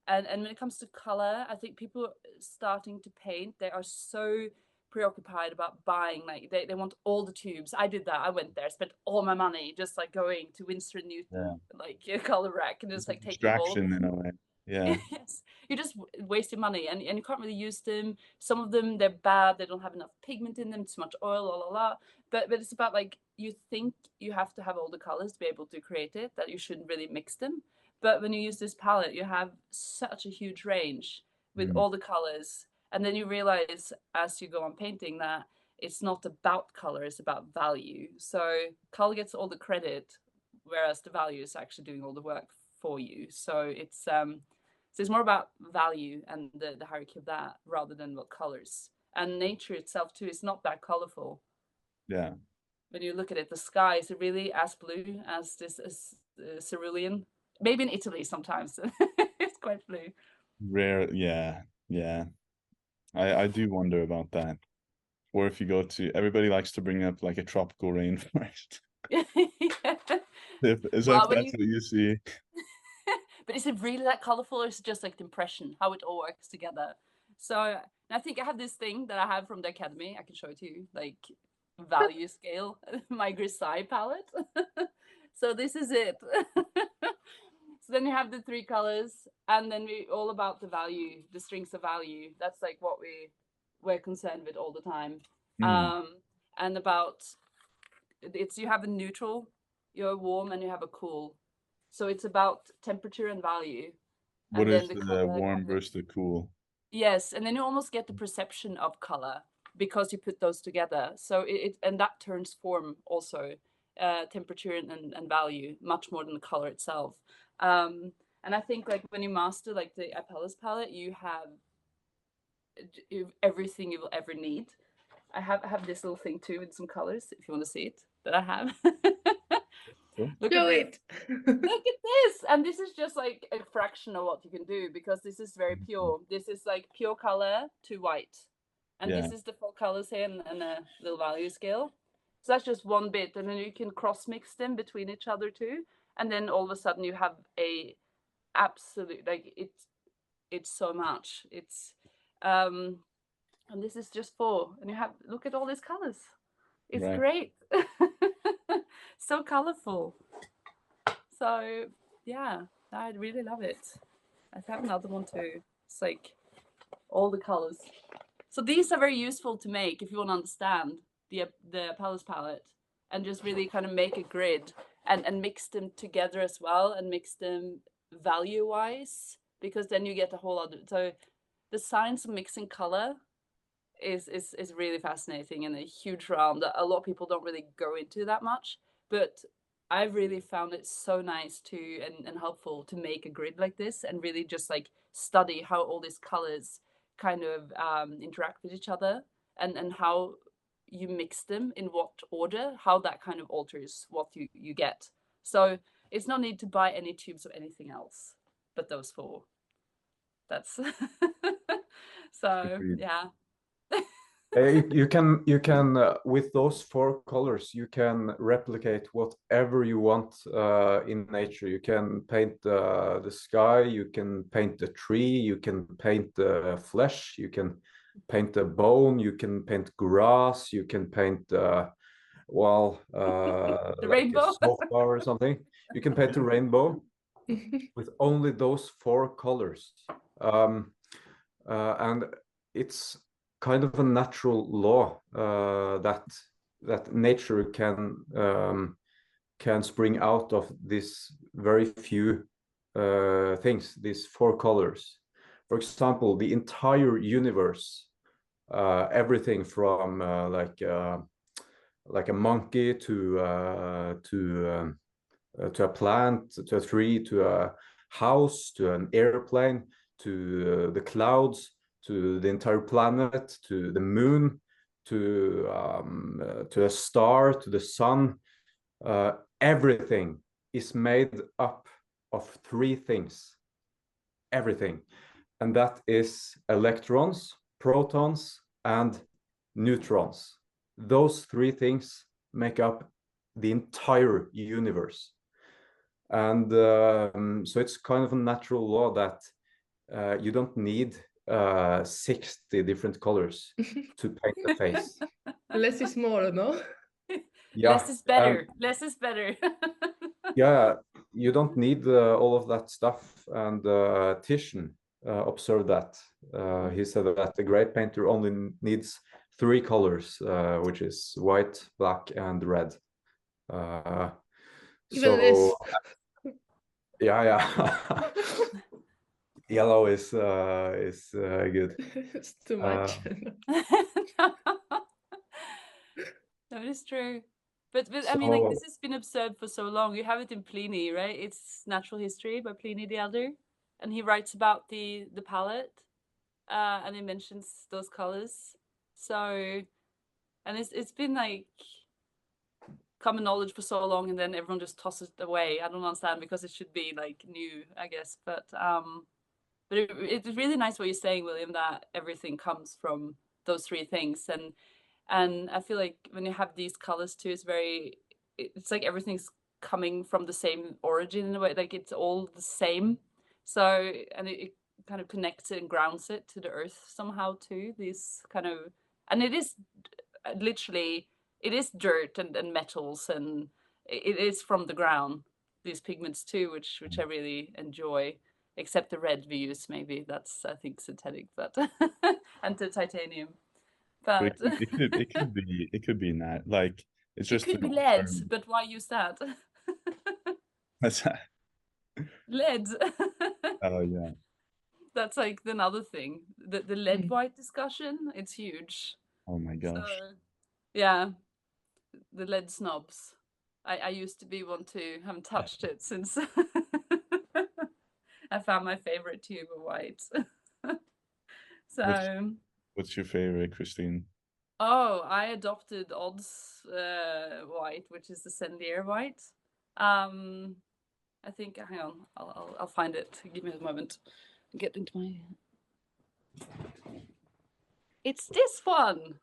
And when it comes to color, I think people starting to paint, they are so preoccupied about buying, like they want all the tubes. I did that. I went there, spent all my money just like going to Winsor & Newton, like a color rack, and just like taking all of Distraction them. in a way. Yeah. Yes, you're just wasting money, and you can't really use them. Some of them, they're bad, they don't have enough pigment in them, too much oil, la la la. But it's about like, you think you have to have all the colors to be able to create it, that you shouldn't really mix them. But when you use this palette, you have such a huge range with all the colors. And then you realize as you go on painting that it's not about color, it's about value. So color gets all the credit, whereas the value is actually doing all the work for you. So it's more about value and the hierarchy of that rather than what colors. And nature itself too is not that colorful. Yeah. When you look at it, the sky is really as blue as this cerulean. Maybe in Italy sometimes it's quite blue. Rare. Yeah. I do wonder about that. Or if you go to, everybody likes to bring up like a tropical rainforest. That's what you see. But is it really that colorful, or is it just like the impression, how it all works together? So I think I have this thing that I have from the academy. I can show it to you, like value scale, my Grisai palette. So this is it. So then you have the 3 colors, and then we all about the value, the strings of value. That's like what we're concerned with all the time. And about it's, you have a neutral, you're warm, and you have a cool. So it's about temperature and value. What And is then the the color warm versus the cool? Yes, and then you almost get the perception of color because you put those together. So and that turns form also, temperature and value much more than the color itself. And I think like when you master like the Apelles palette, you have everything you will ever need. I have this little thing too with some colors if you want to see it that I have. Look Do at this. it. Look at this. And this is just like a fraction of what you can do, because this is very pure. This is like pure color to white. And this is the full colors here and a little value scale. So that's just one bit. And then you can cross mix them between each other too. And then all of a sudden you have a absolute, like it's so much. It's and this is just 4. And you have, look at all these colors. It's great. So colorful. So yeah, I really love it. I have another one too. It's like all the colors. So these are very useful to make if you want to understand the Apelles palette and just really kind of make a grid and mix them together as well, and mix them value wise, because then you get a whole other. So the science of mixing color is really fascinating and a huge realm that a lot of people don't really go into that much, but I've really found it so nice to and helpful to make a grid like this and really just like study how all these colors kind of interact with each other, and how you mix them in what order, how that kind of alters what you get. So it's no need to buy any tubes of anything else but those 4. That's so yeah. You can with those 4 colors you can replicate whatever you want in nature. You can paint the sky, you can paint the tree, you can paint the flesh, you can paint the bone, you can paint grass, you can paint the like rainbow. a sofa or something. You can paint a rainbow with only those 4 colors, and it's kind of a natural law that nature can spring out of this very few things, these 4 colors. For example, the entire universe, everything from like a monkey to a plant, to a tree, to a house, to an airplane, to the clouds, to the entire planet, to the moon, to a star, to the sun. Everything is made up of 3 things. Everything. And that is electrons, protons, and neutrons. Those 3 things make up the entire universe. And so it's kind of a natural law that you don't need 60 different colors to paint a face. Less is more, no? Yeah, less is better. Less is better. Yeah, you don't need all of that stuff. And Titian observed that. He said that a great painter only needs 3 colors, which is white, black, and red. Even less. Yeah. Yellow is good. It's too much. That is true. But I mean, like, this has been observed for so long. You have it in Pliny, right? It's Natural History by Pliny the Elder, and he writes about the palette, and he mentions those colors. So, and it's been like common knowledge for so long, and then everyone just tosses it away. I don't understand, because it should be like new, I guess. But it's really nice what you're saying, William, that everything comes from those 3 things, and I feel like when you have these colors too, it's like everything's coming from the same origin in a way, like it's all the same. So, and kind of connects it and grounds it to the earth somehow too. These kind of, and it is literally, it is dirt and metals, and it is from the ground, these pigments too, which I really enjoy, except the red we use, maybe that's, I think, synthetic, but and the titanium. But it could be that, like, it's it just could be lead, but why use that? What's that? Lead. Oh yeah. That's like another thing. The lead white discussion, it's huge. Oh my gosh. So, yeah, the lead snobs. I used to be one too. Haven't touched it since I found my favorite tube of white. So what's your favorite, Kristine? oh, I adopted Odd's white, which is the Sendier white. I think, hang on, I'll find it. Give me a moment. Get into my. It's this one.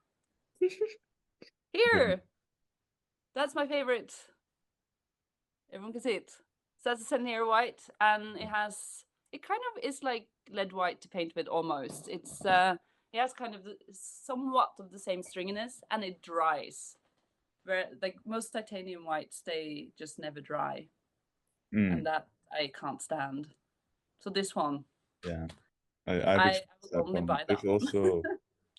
Here. That's my favorite. Everyone can see it. So that's a Sendier white, and it kind of is like lead white to paint with almost. It has kind of somewhat of the same stringiness, and it dries. Where like most titanium whites, they just never dry. And that I can't stand. So this one. Yeah. I will only buy that.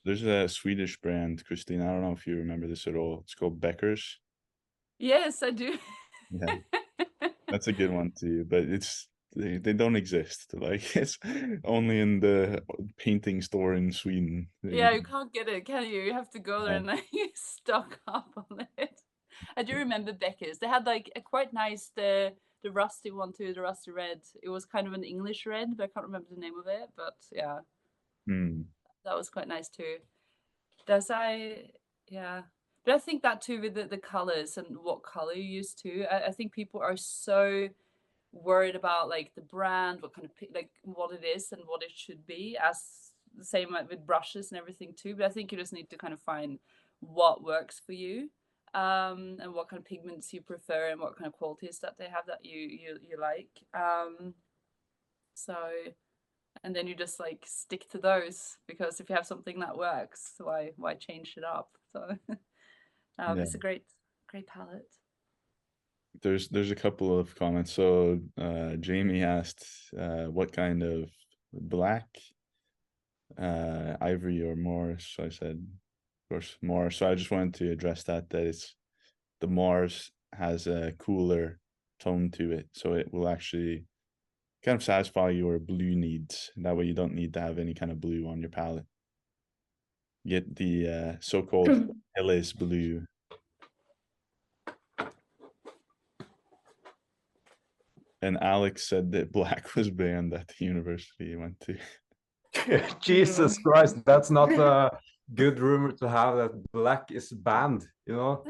There's a Swedish brand, Kristine. I don't know if you remember this at all. It's called Becker's. Yes, I do. Yeah. That's a good one too, but they don't exist. Like, it's only in the painting store in Sweden. Yeah, you can't get it, can you? You have to go there and stock up on it. I do remember Becker's. They had like a quite nice the rusty one too, the rusty red. It was kind of an English red, but I can't remember the name of it. But yeah, that was quite nice too. Yeah. But I think that too with the colors and what color you use too. I think people are so worried about like the brand, what kind of like what it is and what it should be, as the same with brushes and everything too. But I think you just need to kind of find what works for you, and what kind of pigments you prefer and what kind of qualities that they have that you like. So, and then you just like stick to those, because if you have something that works, why change it up? So it's a great palette. There's a couple of comments. So Jamie asked what kind of black, ivory or Moors. So I said, of course, Moors. So I just wanted to address that it's the Moors has a cooler tone to it, so it will actually kind of satisfy your blue needs. That way you don't need to have any kind of blue on your palette. You get the so-called Apelles blue. And Alex said that black was banned at the university he went to. Jesus Christ, that's not a good rumor to have, that black is banned, you know?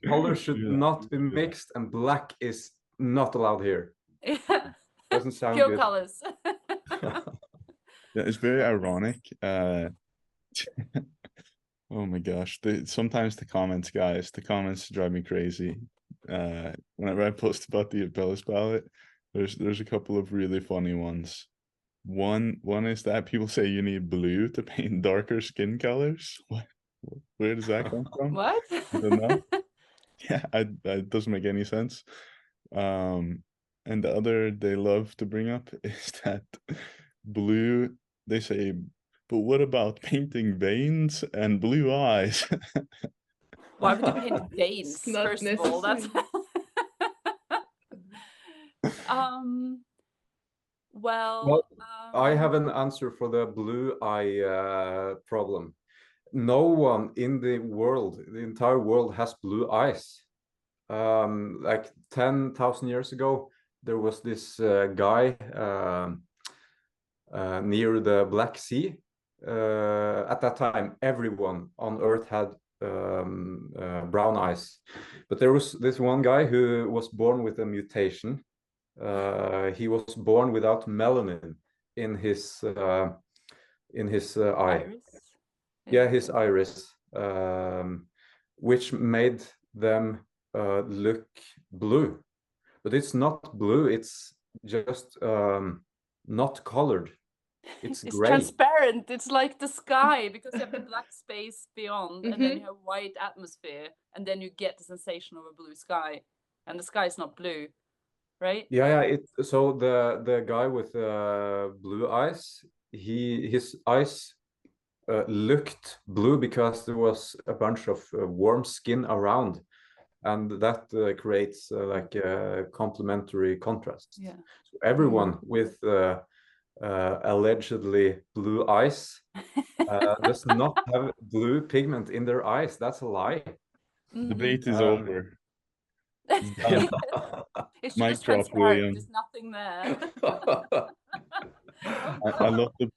Color should not be mixed, and black is not allowed here. Yeah. Doesn't sound Pure good. colors. Yeah, it's very ironic. Oh my gosh. Sometimes the comments drive me crazy. Whenever I post about the Apelles palette, there's a couple of really funny ones. One is that people say you need blue to paint darker skin colors. Where does that come from? What? I don't know. Yeah, it doesn't make any sense. And the other they love to bring up is that blue, they say, but what about painting veins and blue eyes? Why would you paint veins, first of all? That's well, I have an answer for the blue eye problem. No one in the world, the entire world, has blue eyes. Like 10,000 years ago, there was this guy near the Black Sea. At that time, everyone on Earth had brown eyes, but there was this one guy who was born with a mutation. He was born without melanin in his eye. iris. Yeah, his iris, which made them look blue, but it's not blue. It's just not colored. It's It's gray. transparent. It's like the sky, because you have the black space beyond, and then you Mhm. have white atmosphere, and then you get the sensation of a blue sky, and the sky is not blue, right? Yeah. So the guy with blue eyes, his eyes looked blue because there was a bunch of warm skin around, and that creates like a complementary contrast. Yeah. So everyone with allegedly blue eyes does not have blue pigment in their eyes. That's a lie. Debate is over. It's done. It's Mic just drop, transparent. William. There's nothing there.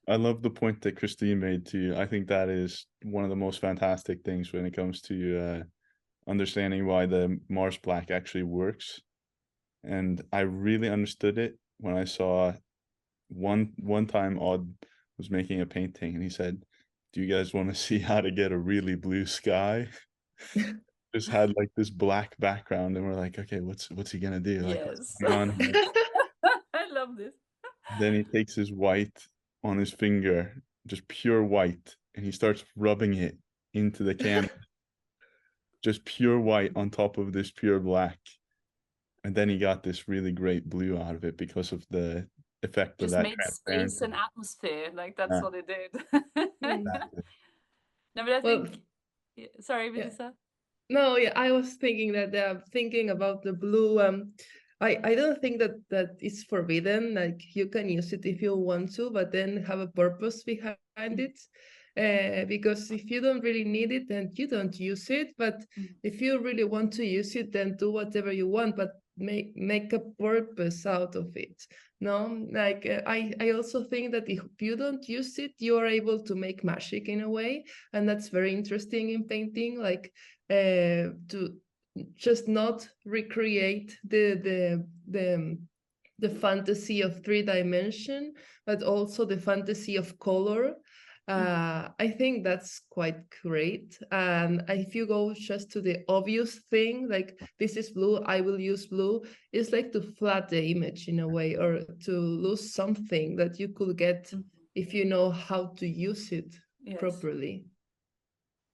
I love the point that Kristine made to you. I think that is one of the most fantastic things when it comes to understanding why the Mars black actually works. And I really understood it when I saw one time Odd was making a painting and he said, "Do you guys want to see how to get a really blue sky?" Just had like this black background and we're like, okay, what's he gonna do? Like, what's Yes. going on here? I love this. Then he takes his white on his finger, just pure white, and he starts rubbing it into the canvas. Just pure white on top of this pure black. And then he got this really great blue out of it because of the effect of Just that made space transparency. and atmosphere. Like that's Yeah. what it did. Mm. No, but I Well, think. Sorry, yeah. Melissa. No, yeah, I was thinking that thinking about the blue. I don't think that it's forbidden. Like you can use it if you want to, but then have a purpose behind it. Because if you don't really need it, then you don't use it. But if you really want to use it, then do whatever you want, but make a purpose out of it. No, like I also think that if you don't use it, you are able to make magic in a way, and that's very interesting in painting. Like to just not recreate the fantasy of 3 dimension, but also the fantasy of color. I think that's quite great. And if you go just to the obvious thing, like this is blue, I will use blue, it's like to flat the image in a way, or to lose something that you could get if you know how to use it properly.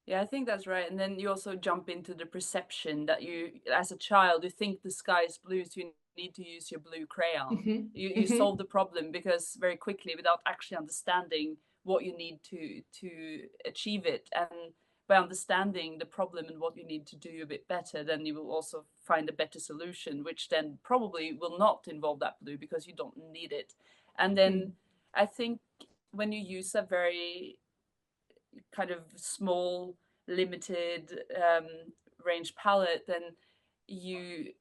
Yeah, I think that's right. And then you also jump into the perception that you, as a child, you think the sky is blue, so you need to use your blue crayon. You solve the problem because very quickly, without actually understanding what you need to achieve it. And by understanding the problem and what you need to do a bit better, then you will also find a better solution, which then probably will not involve that blue because you don't need it. And then I think when you use a very kind of small, limited range palette, then you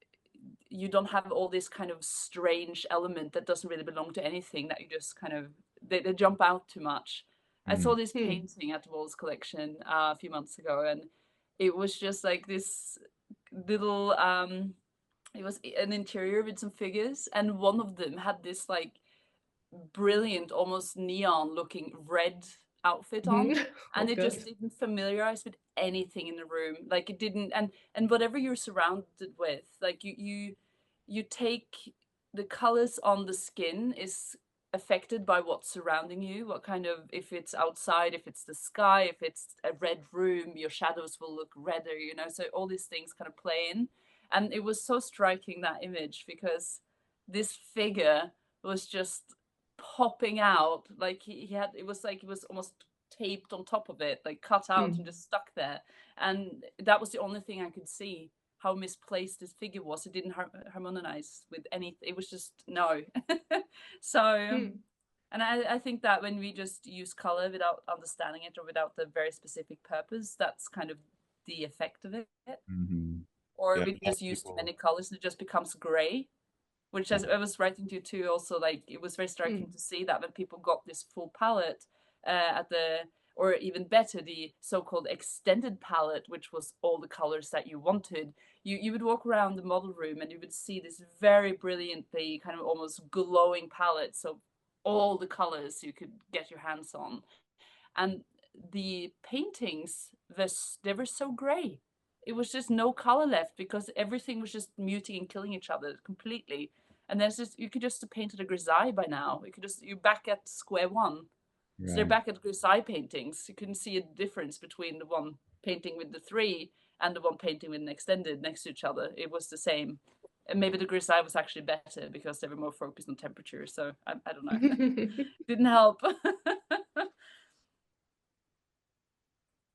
don't have all this kind of strange element that doesn't really belong to anything, that you just kind of they jump out too much. I saw this painting at the Walls collection a few months ago, and it was just like this little it was an interior with some figures, and one of them had this like brilliant, almost neon looking red outfit on, and it just didn't familiarize with anything in the room. Like it didn't, and whatever you're surrounded with, like you take the colors on the skin is affected by what's surrounding you, what kind of, if it's outside, if it's the sky, if it's a red room, your shadows will look redder, you know, so all these things kind of play in. And it was so striking, that image, because this figure was just popping out, like he had, it was like it was almost taped on top of it, like cut out and just stuck there. And that was the only thing I could see, how misplaced this figure was. It didn't harmonize with anything. It was just no. So and I think that when we just use color without understanding it or without the very specific purpose, that's kind of the effect of it. Or we just use too many colors and it just becomes gray, which, as I was writing to you too, also, like it was very striking to see that when people got this full palette at the, or even better, the so-called extended palette, which was all the colors that you wanted, you would walk around the model room and you would see this very brilliantly kind of almost glowing palette, so all the colors you could get your hands on. And the paintings, they were so gray. It was just no color left because everything was just muting and killing each other completely. And there's just, you could just paint at a grisaille by now. You're back at square one. So they're back at grisaille paintings. You can see a difference between the one painting with the 3 and the one painting with an extended next to each other. It was the same. And maybe the grisaille was actually better because they were more focused on temperature. So I don't know. Didn't help.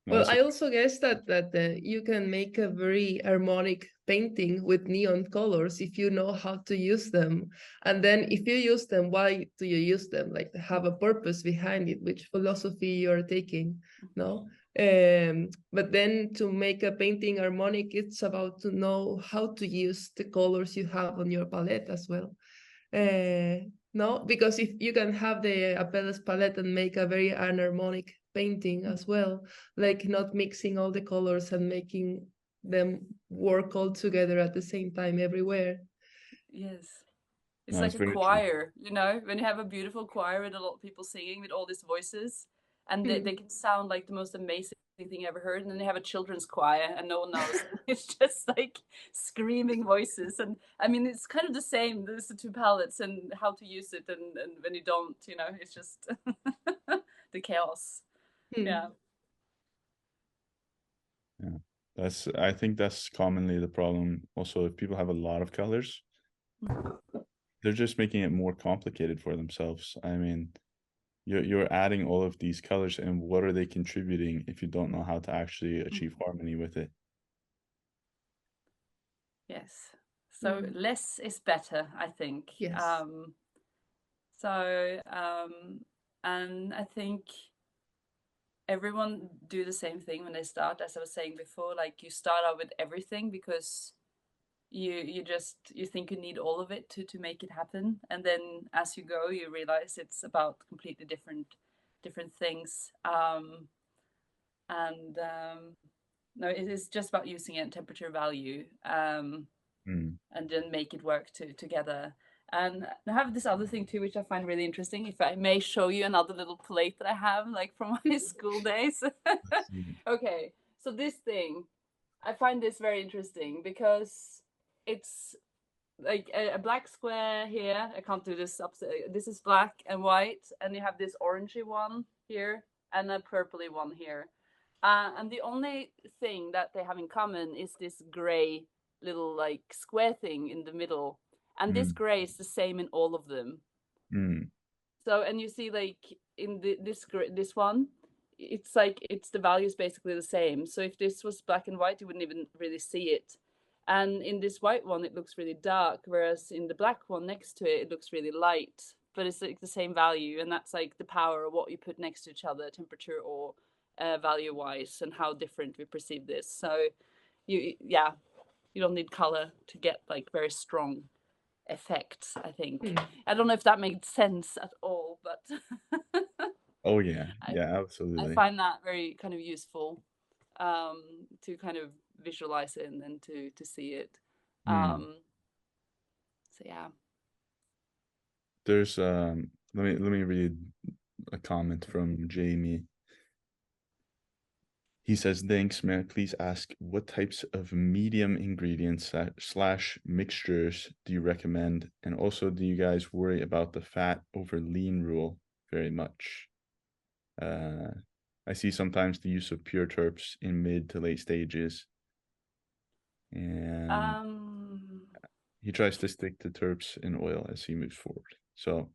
Well, I also guess that you can make a very harmonic painting with neon colors if you know how to use them. And then if you use them, why do you use them? Like, have a purpose behind it, which philosophy you're taking, no? But then to make a painting harmonic, it's about to know how to use the colors you have on your palette as well. No, because if you can have the Apelles palette and make a very anharmonic painting as well, like not mixing all the colors and making them work all together at the same time everywhere. Yes. It's like a choir, you know, when you have a beautiful choir with a lot of people singing with all these voices, and they can sound like the most amazing thing you ever heard. And then they have a children's choir and no one knows. It's just like screaming voices. And I mean, it's kind of the same. There's the 2 palettes and how to use it. And when you don't, you know, it's just the chaos. Yeah. I think that's commonly the problem. Also, if people have a lot of colors, they're just making it more complicated for themselves. I mean, you're adding all of these colors, and what are they contributing if you don't know how to actually achieve harmony with it? Yes. So less is better, I think. Yes. And I think everyone do the same thing when they start. As I was saying before, like you start out with everything because you think you need all of it to make it happen, and then as you go you realize it's about completely different things. No, it is just about using it in temperature value, and then make it work together. And I have this other thing too, which I find really interesting. If I may show you another little plate that I have, like from my school days. Okay, so this thing, I find this very interesting because it's like a black square here. I can't do this upside. This is black and white, and you have this orangey one here and a purpley one here. And the only thing that they have in common is this gray little like square thing in the middle. And this gray is the same in all of them. So, and you see like in this one, it's like the value is basically the same. So if this was black and white, you wouldn't even really see it. And in this white one, it looks really dark, whereas in the black one next to it, it looks really light. But it's like the same value, and that's like the power of what you put next to each other, temperature or value-wise, and how different we perceive this. So you don't need color to get like very strong effects, I think. I don't know if that made sense at all, but oh yeah, absolutely. I find that very kind of useful to kind of visualize it and then to see it. So yeah. There's let me read a comment from Jamie. He says, thanks, may I please ask what types of medium ingredients / mixtures do you recommend? And also, do you guys worry about the fat over lean rule very much? I see sometimes the use of pure terps in mid to late stages. And he tries to stick to terps in oil as he moves forward. So,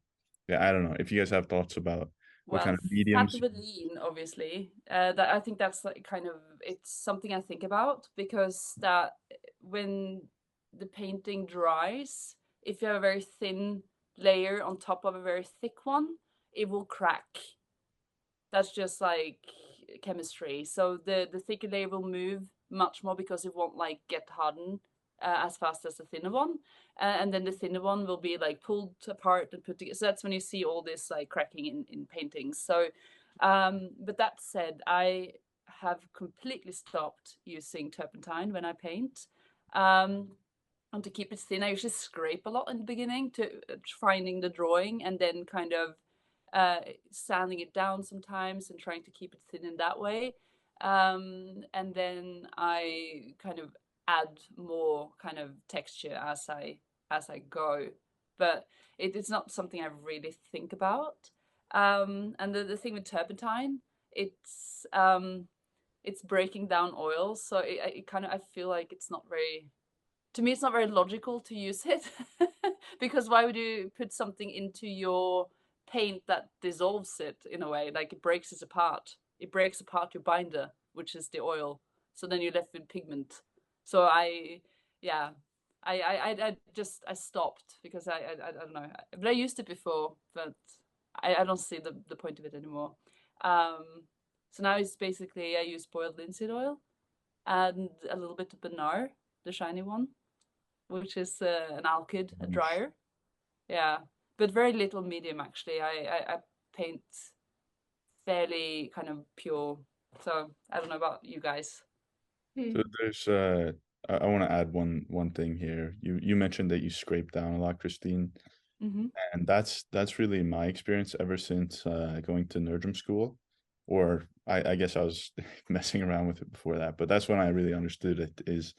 yeah, I don't know if you guys have thoughts about what kind of mediums. Fat over lean, obviously. That I think that's like kind of, it's something I think about, because that when the painting dries, if you have a very thin layer on top of a very thick one, it will crack. That's just like chemistry. So the thicker layer will move much more because it won't like get hardened as fast as the thinner one, and then the thinner one will be like pulled apart and put together. So that's when you see all this like cracking in paintings. So but that said, I have completely stopped using turpentine when I paint, and to keep it thin I usually scrape a lot in the beginning to finding the drawing, and then kind of sanding it down sometimes and trying to keep it thin in that way, and then I kind of add more kind of texture as I go. but it's not something I really think about. And the thing with turpentine, it's breaking down oil, so it kind of, I feel like it's not very, to me it's not very logical to use it because why would you put something into your paint that dissolves it in a way, like it breaks it apart your binder, which is the oil, so then you're left with pigment. So I stopped because I don't know, but I used it before, but I don't see the point of it anymore. So now it's basically I use boiled linseed oil and a little bit of Benar, the shiny one, which is an alkyd, a dryer. Yeah, but very little medium actually. I paint fairly kind of pure. So I don't know about you guys. So there's I want to add one thing here. You mentioned that you scrape down a lot, Kristine, and that's really my experience ever since going to Nerdrum school, or I guess I was messing around with it before that, but that's when I really understood it, is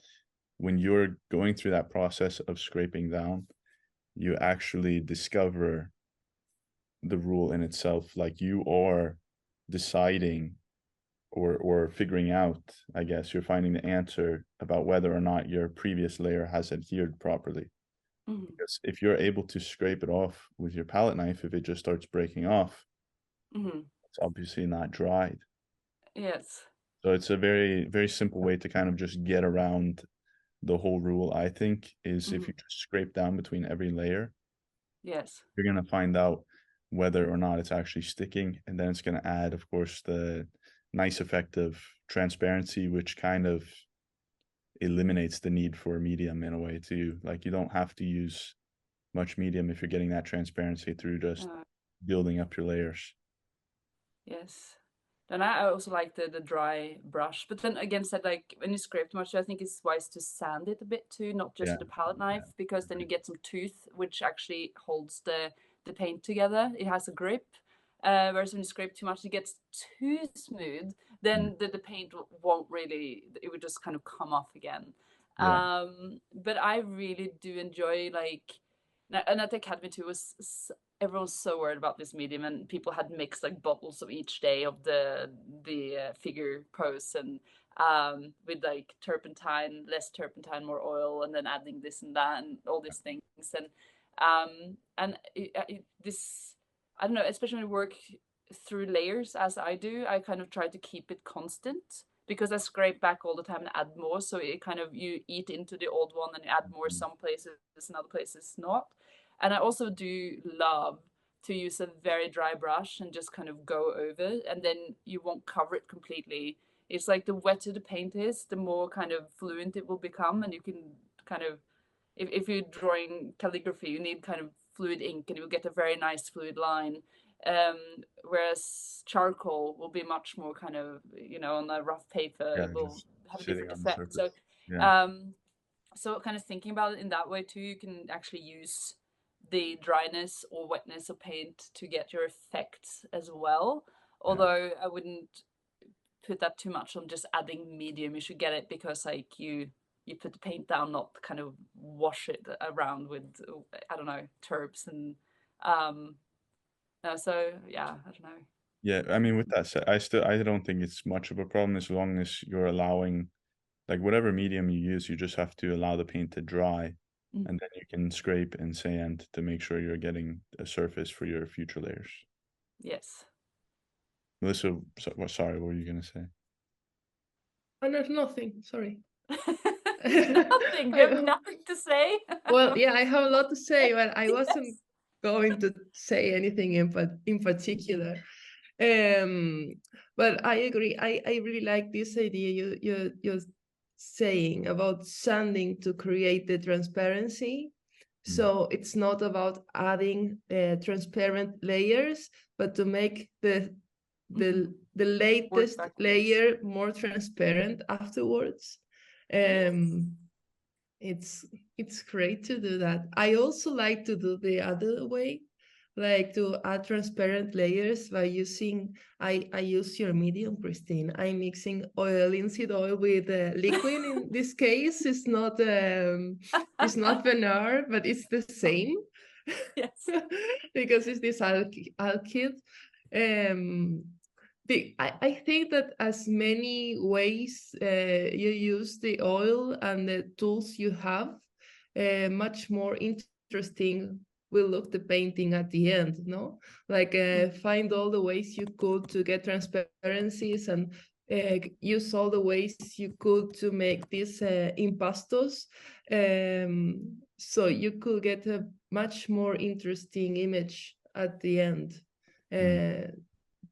when you're going through that process of scraping down, you actually discover the rule in itself. Like you are deciding or figuring out, I guess you're finding the answer about whether or not your previous layer has adhered properly. Because if you're able to scrape it off with your palette knife, if it just starts breaking off, it's obviously not dried. Yes. So it's a very, very simple way to kind of just get around the whole rule, I think, is if you just scrape down between every layer, yes, you're going to find out whether or not it's actually sticking. And then it's going to add, of course, the nice effect of transparency, which kind of eliminates the need for medium in a way too. Like you don't have to use much medium if you're getting that transparency through just building up your layers. Yes. Then I also like the dry brush, but then again said, like when you scrape too much, I think it's wise to sand it a bit too, not just with a palette knife, because then you get some tooth which actually holds the paint together. It has a grip. Whereas when you scrape too much, it gets too smooth, then the paint won't really, it would just kind of come off again. But I really do enjoy, like, and at the academy too, everyone was so worried about this medium, and people had mixed like bottles of each day of the figure pose, and with like turpentine, less turpentine, more oil, and then adding this and that and all these things, and this, I don't know, especially when you work through layers as I do, I kind of try to keep it constant because I scrape back all the time and add more, so it kind of, you eat into the old one and you add more some places and other places not. And I also do love to use a very dry brush and just kind of go over, and then you won't cover it completely. It's like the wetter the paint is, the more kind of fluent it will become, and you can kind of, if you're drawing calligraphy, you need kind of fluid ink and you'll get a very nice fluid line. Whereas charcoal will be much more kind of, on a rough paper, it will have a different effect. So, so kind of thinking about it in that way too, you can actually use the dryness or wetness of paint to get your effects as well. Although I wouldn't put that too much on just adding medium. You should get it because like you put the paint down, not kind of wash it around with, I don't know, turps and so yeah, I don't know. Yeah, I mean, with that said, I don't think it's much of a problem as long as you're allowing, like whatever medium you use, you just have to allow the paint to dry, and then you can scrape and sand to make sure you're getting a surface for your future layers. Yes. Melissa, sorry, what were you gonna say? Oh, there's nothing. Sorry. Nothing. You have nothing to say? Well, yeah, I have a lot to say, but I wasn't going to say anything in particular. But I agree. I really like this idea you're saying about sanding to create the transparency. So it's not about adding transparent layers, but to make the latest layer more transparent afterwards. It's great to do that. I also like to do the other way, like to add transparent layers by using, I use your medium, Kristine. I'm mixing linseed oil with liquid. In this case, it's not Benar, but it's the same. Yes. Because it's this alkyd. I think that as many ways you use the oil and the tools you have, much more interesting will look the painting at the end, no? Like find all the ways you could to get transparencies and use all the ways you could to make these impastos. So you could get a much more interesting image at the end.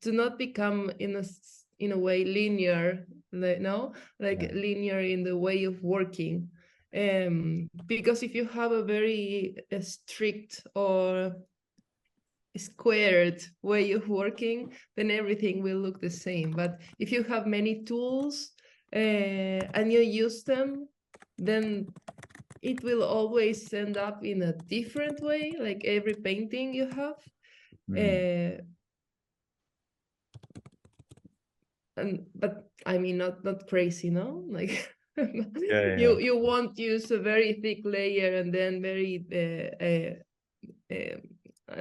To not become in a way linear, linear in the way of working. Because if you have a very strict or squared way of working, then everything will look the same. But if you have many tools and you use them, then it will always end up in a different way, like every painting you have. But I mean, not crazy, no? Like you won't use a very thick layer and then very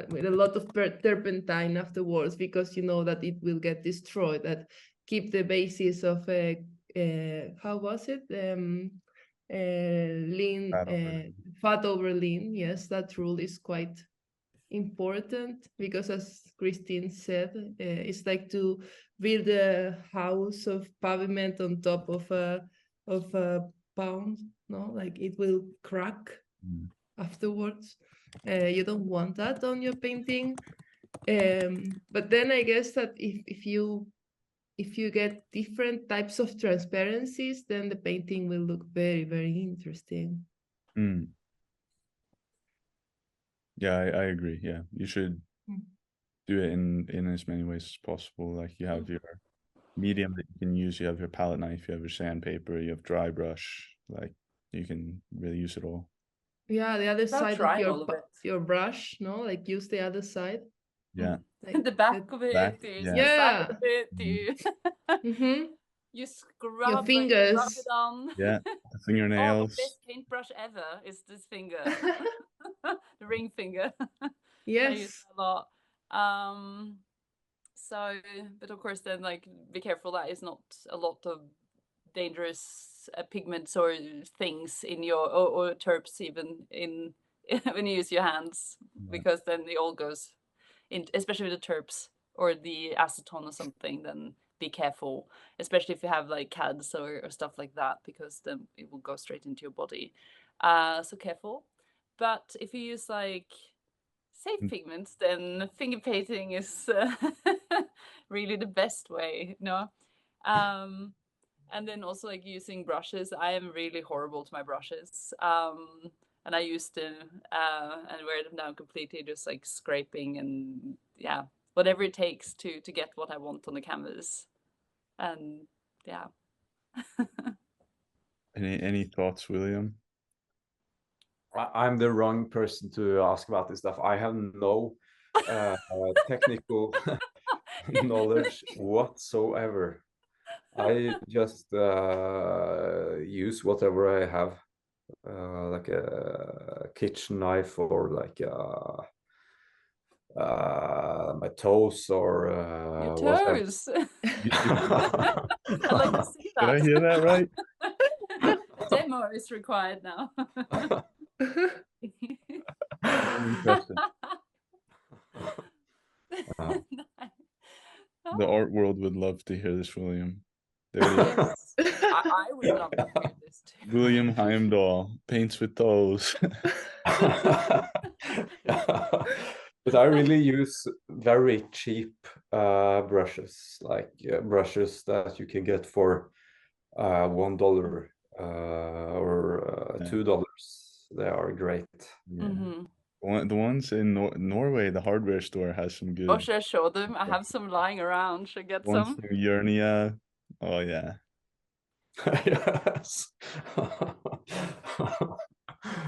with a lot of turpentine afterwards, because you know that it will get destroyed. That keep the basis of how was it? Lean, fat over lean. Yes, that rule is quite important, because as Kristine said, it's like to build a house of pavement on top of a pound, no? Like it will crack afterwards. You don't want that on your painting. But then I guess that if you get different types of transparencies, then the painting will look very, very interesting. Yeah, I agree. Yeah, you should do it in as many ways as possible. Like you have your medium that you can use, you have your palette knife, you have your sandpaper, you have dry brush. Like you can really use it all. Yeah, the other side of your brush, no? Like use the other side. Yeah. Like the back of it, yeah. the side of it, you scrub your fingers. Rub it on. Yeah, the fingernails. The best paintbrush ever is this finger. The ring finger. Yes. I use a lot. So, but of course then like be careful that is not a lot of dangerous pigments or things in your or terps even in when you use your hands, because then it all goes in, especially with the terps or the acetone or something. Then be careful, especially if you have like CADs or stuff like that, because then it will go straight into your body. So careful. But if you use like safe pigments, then finger painting is really the best way, no? And then also like using brushes. I am really horrible to my brushes. And I used to and wear them down completely, just like scraping and whatever it takes to get what I want on the canvas. And yeah. Any thoughts, William? I'm the wrong person to ask about this stuff. I have no technical knowledge whatsoever. I just use whatever I have, like a kitchen knife or like my toes or your toes. I'd like to see that. Did I hear that right? A demo is required now. The art world would love to hear this, William. Yes. I would love to hear this too. William Heimdal paints with toes. But I really use very cheap brushes, like brushes that you can get for $1 or $2. They are great. The ones in Norway, the hardware store has some good. Oh, should I show them? I have some lying around. Should I get some? From Urnia. Oh yeah. Yes.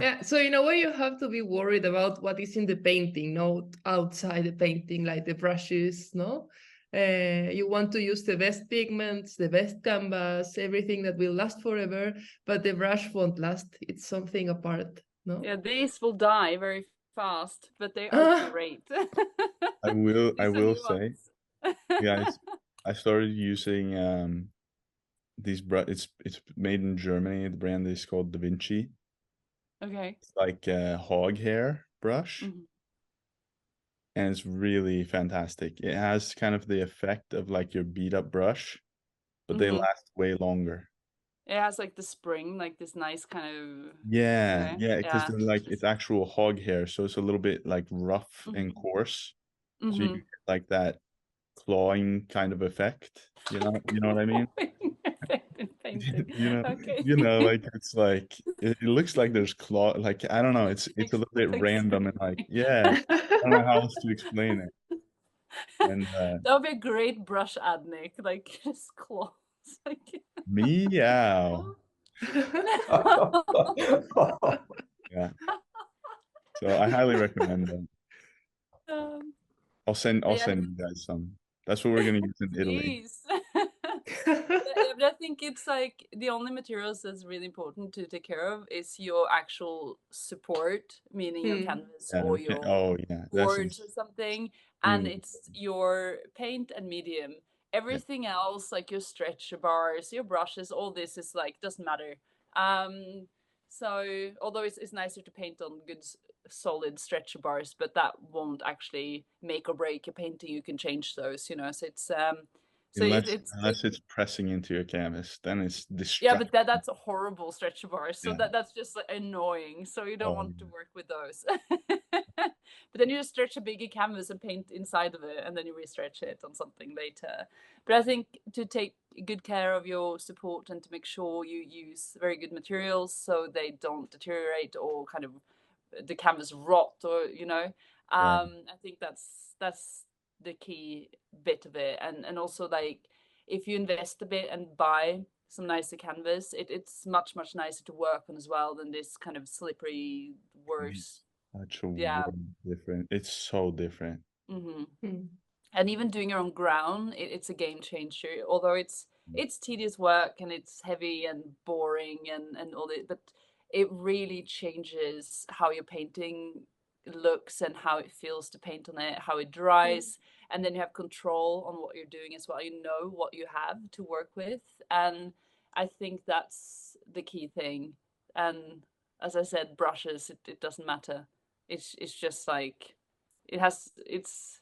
Yeah, so in a way you have to be worried about what is in the painting, not outside the painting, like the brushes, no? You want to use the best pigments, the best canvas, everything that will last forever, but the brush won't last. It's something apart, no? Yeah, these will die very fast, but they are great. I will These are new say, ones. guys, I started using these it's made in Germany. The brand is called Da Vinci. Okay. It's like a hog hair brush, Mhm. and it's really fantastic. It has kind of the effect of like your beat up brush, but they Mhm. last way longer. It has like the spring, like this nice kind of, Yeah, you know? yeah, because Yeah. then like it's actual hog hair, so it's a little bit like rough and Mhm. coarse. So you Mhm. get like that clawing kind of effect. You know what I mean? Effect in painting. Okay. Like it's like it looks like there's claw, like I don't know, it's a little bit random and like, yeah, I don't know how else to explain it. And That would be a great brush ad, Nick. Like just claws. Like meow. Yeah. So I highly recommend them. um, I'll send yeah, you guys some. That's what we're gonna use in Italy. please. Yeah, but I think it's like the only materials that's really important to take care of is your actual support, meaning your canvas Yeah, or okay. your Oh yeah, that's boards or something, and extremely it's your paint and medium. Everything else, like your stretcher bars, your brushes, all this is like doesn't matter. So although it's nicer to paint on good solid stretcher bars, but that won't actually make or break your painting. You can change those, you know. So it's so unless it's pressing into your canvas, then it's yeah, but distracting. that's a horrible stretcher bar. So Yeah. that's just like, annoying. So you don't Oh want to yeah. work with those. But then you just stretch a bigger canvas and paint inside of it, and then you restretch it on something later. But I think to take good care of your support and to make sure you use very good materials so they don't deteriorate or kind of the canvas rot, or you know, Yeah. I think that's the key bit of it. And also like if you invest a bit and buy some nicer canvas, it's much nicer to work on as well than this kind of slippery, worse. Such a Yeah. world different. It's so different. Mm-hmm. And even doing your own ground, it's a game changer. Although it's tedious work and it's heavy and boring and all that, but it really changes how your painting looks and how it feels to paint on it, how it dries, and then you have control on what you're doing as well. You know what you have to work with, and I think that's the key thing. And as I said, brushes, it doesn't matter. It's just like it's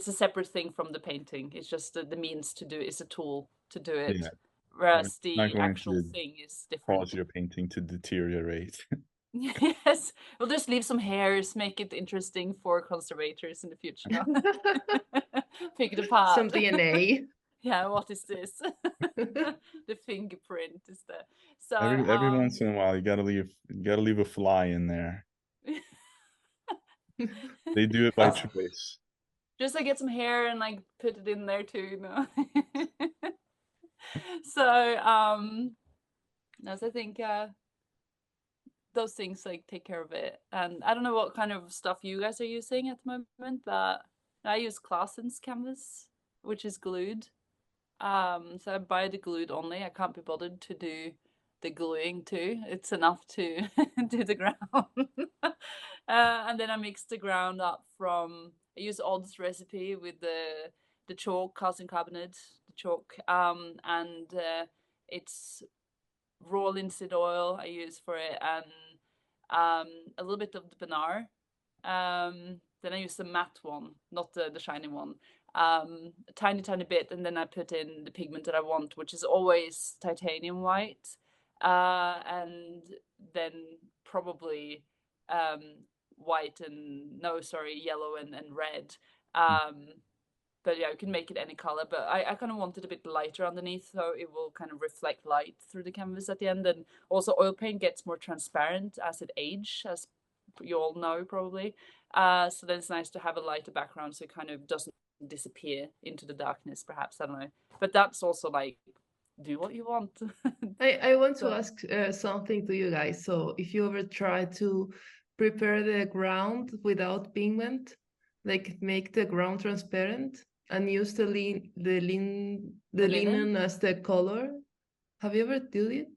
a separate thing from the painting. It's just the means to do it. It's a tool to do it. Yeah. Whereas It's not the going actual to thing is cause different. your painting to deteriorate. Yes, we'll just leave some hairs, make it interesting for conservators in the future. No? Pick it apart. Some DNA. Yeah, what is this? The fingerprint is the so Every once in a while, you gotta leave a fly in there. They do it by choice. just like get some hair and like put it in there too, you know. So as I think those things like take care of it. And I don't know what kind of stuff you guys are using at the moment, but I use Claessen's canvas, which is glued. So I buy the glued only. I can't be bothered to do the gluing too. It's enough to do the ground. And then I mix the ground up from, I use Odd's recipe with the chalk, calcium carbonate, the chalk, and it's raw linseed oil I use for it, and a little bit of the Benar. Then I use the matte one, not the shiny one. A tiny bit, and then I put in the pigment that I want, which is always titanium white, and then probably white and no, sorry, yellow and red. But yeah, you can make it any color, but I kind of want it a bit lighter underneath, so it will kind of reflect light through the canvas at the end. And also oil paint gets more transparent as it ages, as you all know probably. So then it's nice to have a lighter background so it kind of doesn't disappear into the darkness, perhaps, I don't know. But that's also like, do what you want. I want to So ask something to you guys. So if you ever try to prepare the ground without pigment, like make the ground transparent and use the the linen? linen as the color, have you ever done it?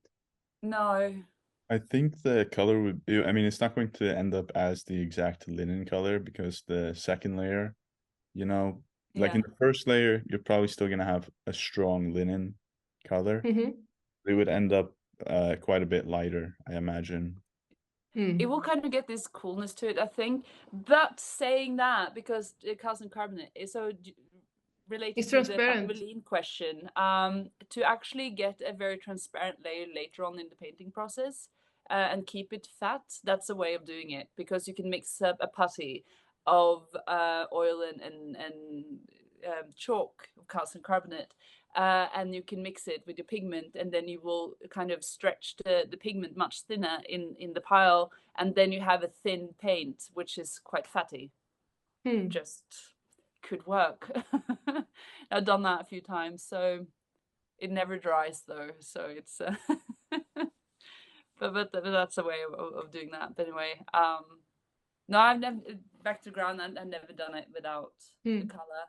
No. I think the color would be, I mean, it's not going to end up as the exact linen color because the second layer, you know, like in Yeah. the first layer, you're probably still going to have a strong linen color. Mm-hmm. It would end up quite a bit lighter, I imagine. It will kind of get this coolness to it, I think. But saying that, because calcium carbonate is so related It's to the transparent. Maybelline question, to actually get a very transparent layer later on in the painting process and keep it fat, that's a way of doing it, because you can mix up a putty of oil and chalk, calcium carbonate, and you can mix it with your pigment, and then you will kind of stretch the pigment much thinner in the pile, and then you have a thin paint, which is quite fatty. Just could work. I've done that a few times, so it never dries though, so it's but that's a way of doing that. But anyway, no, I've never, back to ground, I've never done it without the color.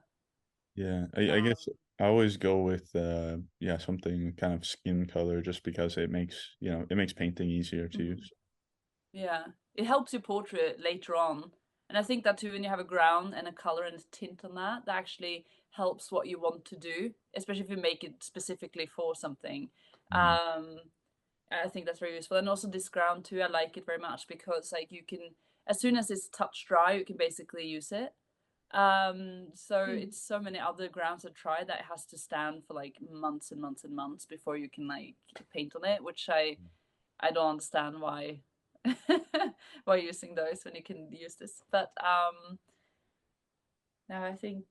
Yeah, I guess I always go with yeah, something kind of skin color just because it makes, you know, it makes painting easier to use. Yeah, it helps your portrait later on. And I think that too, when you have a ground and a color and a tint on that, that actually helps what you want to do, especially if you make it specifically for something. I think that's very useful. And also this ground too, I like it very much because like you can, as soon as it's touch dry, you can basically use it. So it's so many other grounds I tried that has to stand for like months and months and months before you can like paint on it, which I don't understand why why using those when you can use this. But no, I think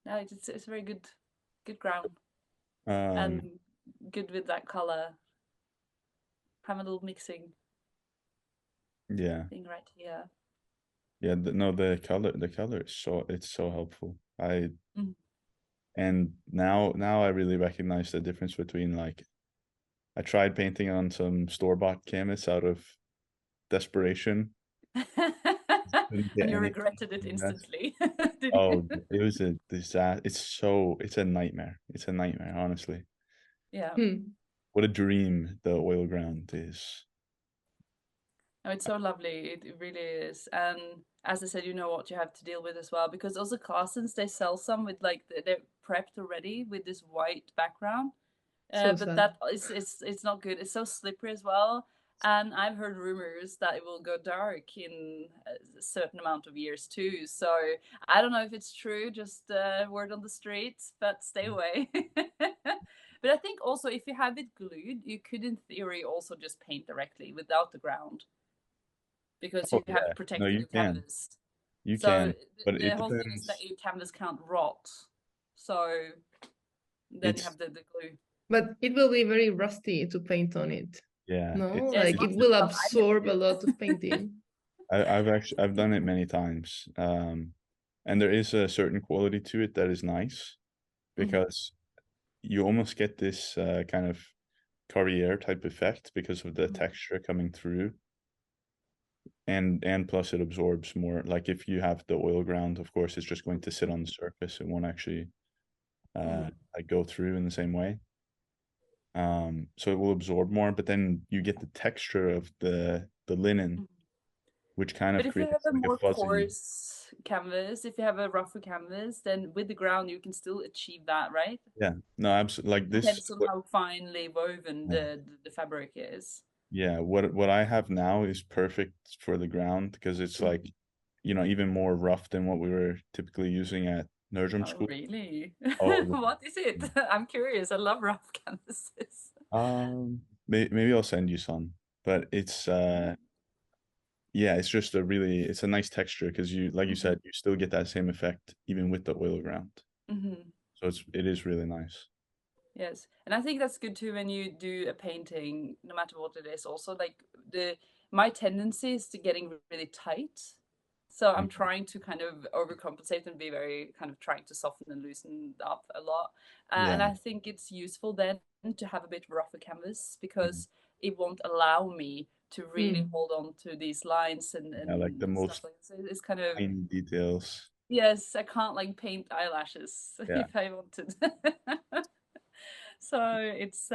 no, it's a very good ground and good with that color. Have a little mixing Yeah. thing right here. Yeah, no, the color is so, it's so helpful. And now I really recognize the difference between, like, I tried painting on some store-bought canvas out of desperation. Couldn't get And you anything regretted it from that. instantly. Oh, it was a disaster. It's a nightmare. It's a nightmare, honestly. Yeah. What a dream the oil ground is. No, it's so lovely. It really is. And as I said, you know what you have to deal with as well, because also Carson's, they sell some with like they're prepped already with this white background. So But sad. that is it's not good. It's so slippery as well. And I've heard rumors that it will go dark in a certain amount of years too. So I don't know if it's true, just word on the streets, but stay away. But I think also if you have it glued, you could in theory also just paint directly without the ground, because Oh you have yeah, no, protected you your can, canvas. you So can, but the it whole thing is that depends. your canvas can't rot. So then you It's have the glue. But it will be very rusty to paint on it. yeah, No, it's Yeah, it's like not it so will tough. I never absorb a do. lot of painting. I've done it many times. And there is a certain quality to it that is nice because you almost get this kind of Carrier type effect because of the texture coming through. And plus it absorbs more. Like if you have the oil ground, of course, it's just going to sit on the surface. It won't actually like go through in the same way. So it will absorb more, but then you get the texture of the linen, which kind But of if you creates have a like a more fuzzy. coarse canvas, if you have a rougher canvas, then with the ground you can still achieve that, right? Yeah, no, absolutely. Like this, Depends on how finely woven the fabric is. yeah, what I have now is perfect for the ground because it's like, you know, even more rough than what we were typically using at Nerdrum Oh, school. really? Oh, What is it? I'm curious. I love rough canvases. maybe I'll send you some, but it's yeah, it's just a really, it's a nice texture because you, like you said, you still get that same effect even with the oil ground. So it is really nice. Yes, and I think that's good too when you do a painting, no matter what it is. Also, like my tendency is to getting really tight, so I'm trying to kind of overcompensate and be very kind of trying to soften and loosen up a lot. Yeah. And I think it's useful then to have a bit rougher canvas Mhm. because it won't allow me to really hold on to these lines Yeah, like the and stuff most like this. It's kind of tiny details. yes, I can't like paint eyelashes Yeah. if I wanted. So it's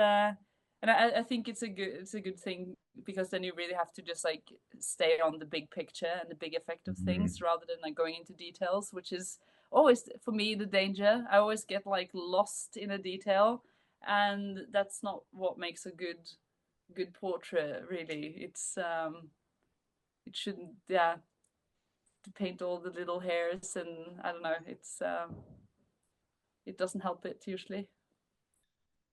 And I think it's a good thing, because then you really have to just like stay on the big picture and the big effect of things rather than like going into details, which is always for me the danger. I always get like lost in a detail, and that's not what makes a good portrait really. It's it shouldn't, yeah, to paint all the little hairs, and I don't know, it's it doesn't help it usually.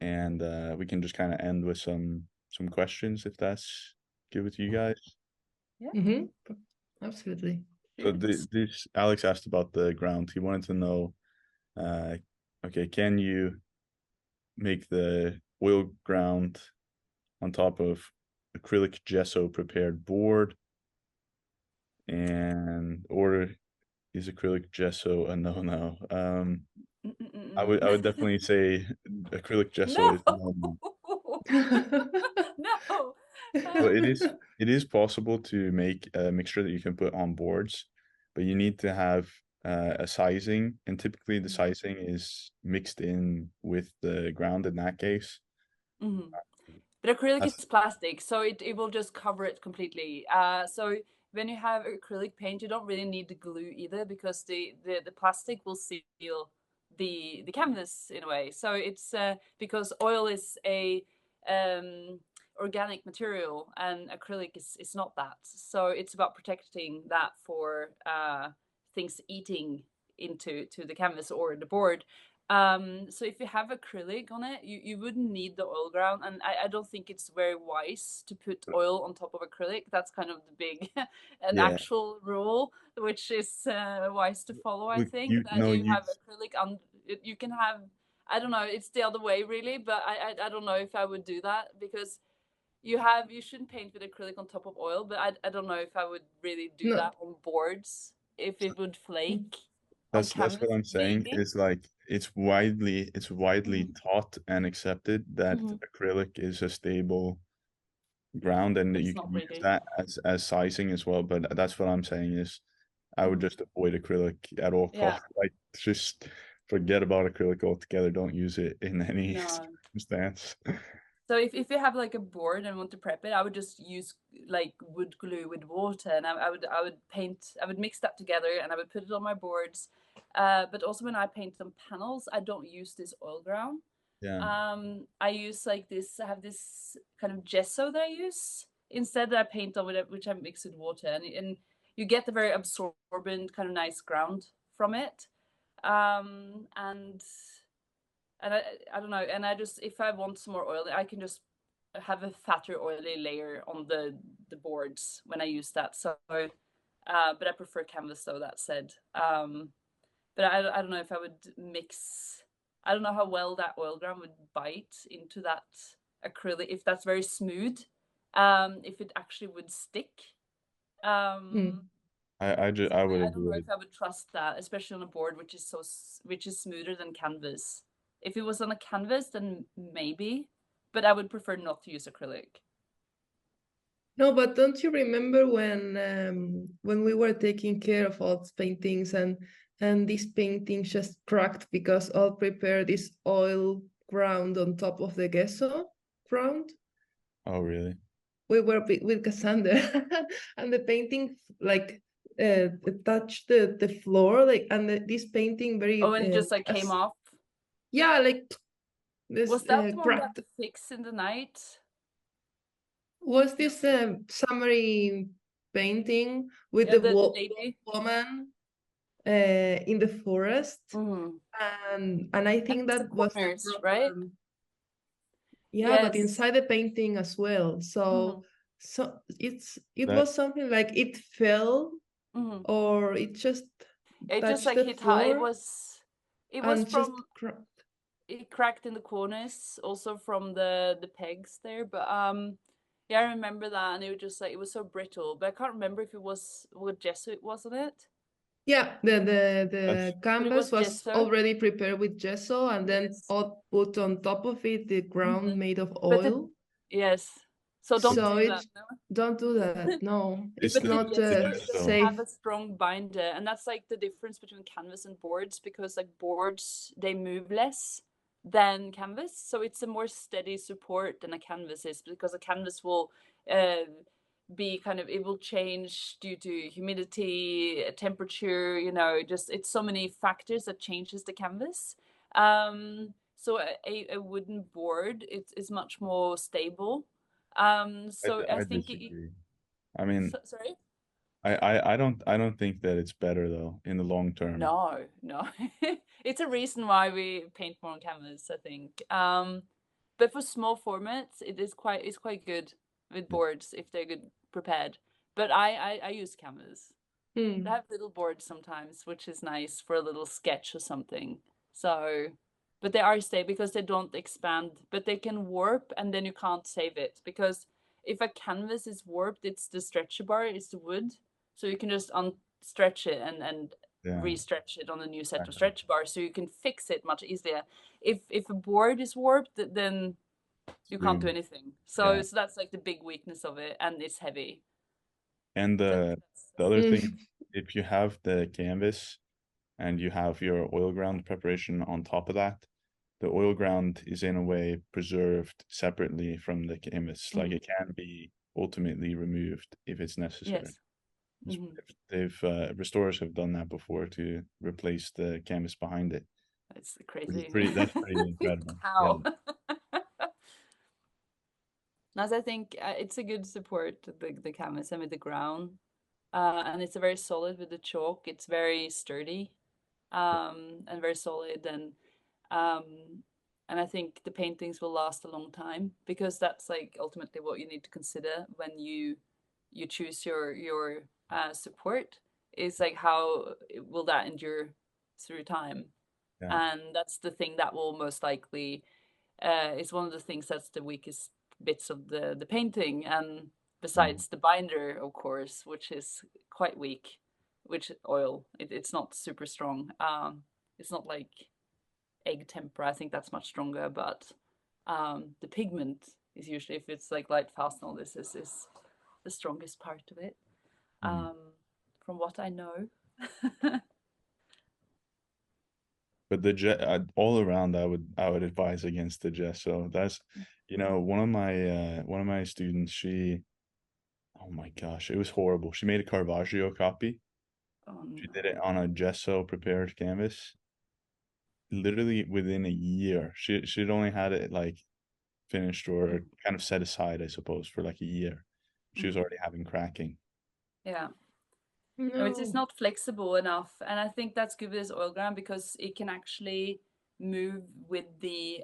And we can just kind of end with some questions, if that's good with you guys. Mm-hmm. Absolutely. So this Alex asked about the ground. He wanted to know, okay, can you make the oil ground on top of acrylic gesso prepared board, and or is acrylic gesso a no? I would definitely say acrylic gesso is no. No. So it is possible to make a mixture that you can put on boards, but you need to have a sizing, and typically the sizing is mixed in with the ground in that case. Mm-hmm. But acrylic That's, is plastic, so it will just cover it completely. So when you have acrylic paint, you don't really need the glue either, because the plastic will seal the canvas in a way. So it's because oil is a organic material, and acrylic is not that. So it's about protecting that for things eating into the canvas or the board. So if you have acrylic on it, you wouldn't need the oil ground, and I don't think it's very wise to put oil on top of acrylic. That's kind of the big an yeah. actual rule, which is wise to follow. I Look, think that no, you have acrylic on. You can have, I don't know, it's the other way really, but I don't know if I would do that, because you shouldn't paint with acrylic on top of oil, but I don't know if I would really do No. that on boards, if it would flake. That's what I'm saying. Maybe. Is like it's widely taught and accepted that acrylic is a stable ground, and that It's you can not use really. that as sizing as well. But that's what I'm saying is I would just avoid acrylic at all costs. Like, just forget about acrylic altogether. Don't use it in any circumstance. So if you have like a board and want to prep it, I would just use like wood glue with water, and I would mix that together, and I would put it on my boards. But also when I paint some panels, I don't use this oil ground. Yeah. I use like this. I have this kind of gesso that I use instead, that I paint on with it, which I mix with water, and you get the very absorbent kind of nice ground from it. And I don't know, and I just, if I want some more oil, I can just have a fatter oily layer on the boards when I use that. So but I prefer canvas though, that said. But I don't know if I would mix, I don't know how well that oil ground would bite into that acrylic, if that's very smooth, if it actually would stick. I would I don't know avoid. if I would trust that, especially on a board which is smoother than canvas. If it was on a canvas, then maybe, but I would prefer not to use acrylic. No, but don't you remember when we were taking care of all these paintings, and this painting just cracked because all prepared this oil ground on top of the gesso ground? Oh, really? We were with Cassandra, and the painting like touched the floor, like, and this painting very Oh, and it just like came off. Yeah, like this Was that the one we cracked. had to fix in the night? Was this a summary painting with Yeah, the lady woman in the forest? And I think that was the corners, problem. right? Yeah, but inside the painting as well. So it was something like it fell, or it just touched like the hit floor. It was and from just cracked. It cracked in the corners, also from the pegs there. But yeah, I remember that, and it was just like, it was so brittle. But I can't remember if it was what gesso it was on it. Yeah, the canvas was already prepared with gesso, and then all put on top of it the ground made of oil. Yes. So don't do that. No? Don't do that. No, It's not safe. Have a strong binder, and that's like the difference between canvas and boards, because like boards, they move less than canvas. So it's a more steady support than a canvas is, because a canvas will be kind of, it will change due to humidity, temperature, you know, just it's so many factors that changes the canvas. So a wooden board is much more stable. So I I think disagree. I mean, sorry. I don't think that it's better though in the long term. No, no. It's a reason why we paint more on canvas, I think. But for small formats, it's quite good with boards if they're good prepared. But I use canvas. I have little boards sometimes, which is nice for a little sketch or something. So, but they are stable because they don't expand, but they can warp, and then you can't save it, because if a canvas is warped, it's the stretcher bar, it's the wood, so you can just unstretch it and Yeah. re-stretch it on a new set of stretch bars, so you can fix it much easier. If a board is warped, then you can't do anything. So that's like the big weakness of it, and it's heavy. And the other thing, if you have the canvas and you have your oil ground preparation on top of that, the oil ground is in a way preserved separately from the canvas. Like it can be ultimately removed if it's necessary. Yes. Restorers have done that before to replace the canvas behind it. It's crazy. That's pretty incredible. How? As I think it's a good support, the canvas and with the ground, and it's a very solid with the chalk. It's very sturdy, and very solid, and I think the paintings will last a long time, because that's like ultimately what you need to consider when you choose your support, is like how will that endure through time. And that's the thing that will most likely is one of the things that's the weakest bits of the painting, and besides the binder, of course, which is quite weak, which oil, it's not super strong. It's not like egg tempera, I think that's much stronger, but the pigment is usually, if it's like light fast and all this, is the strongest part of it, from what I know. But the all around, I would advise against the gesso. That's, you know, one of my students, she, oh my gosh, it was horrible. She made a Caravaggio copy. She did it on a gesso prepared canvas. Literally within a year, she'd only had it like finished or kind of set aside, I suppose, for like a year. She was already having cracking. Yeah. No. It's not flexible enough, and I think that's good with this oil ground, because it can actually move with the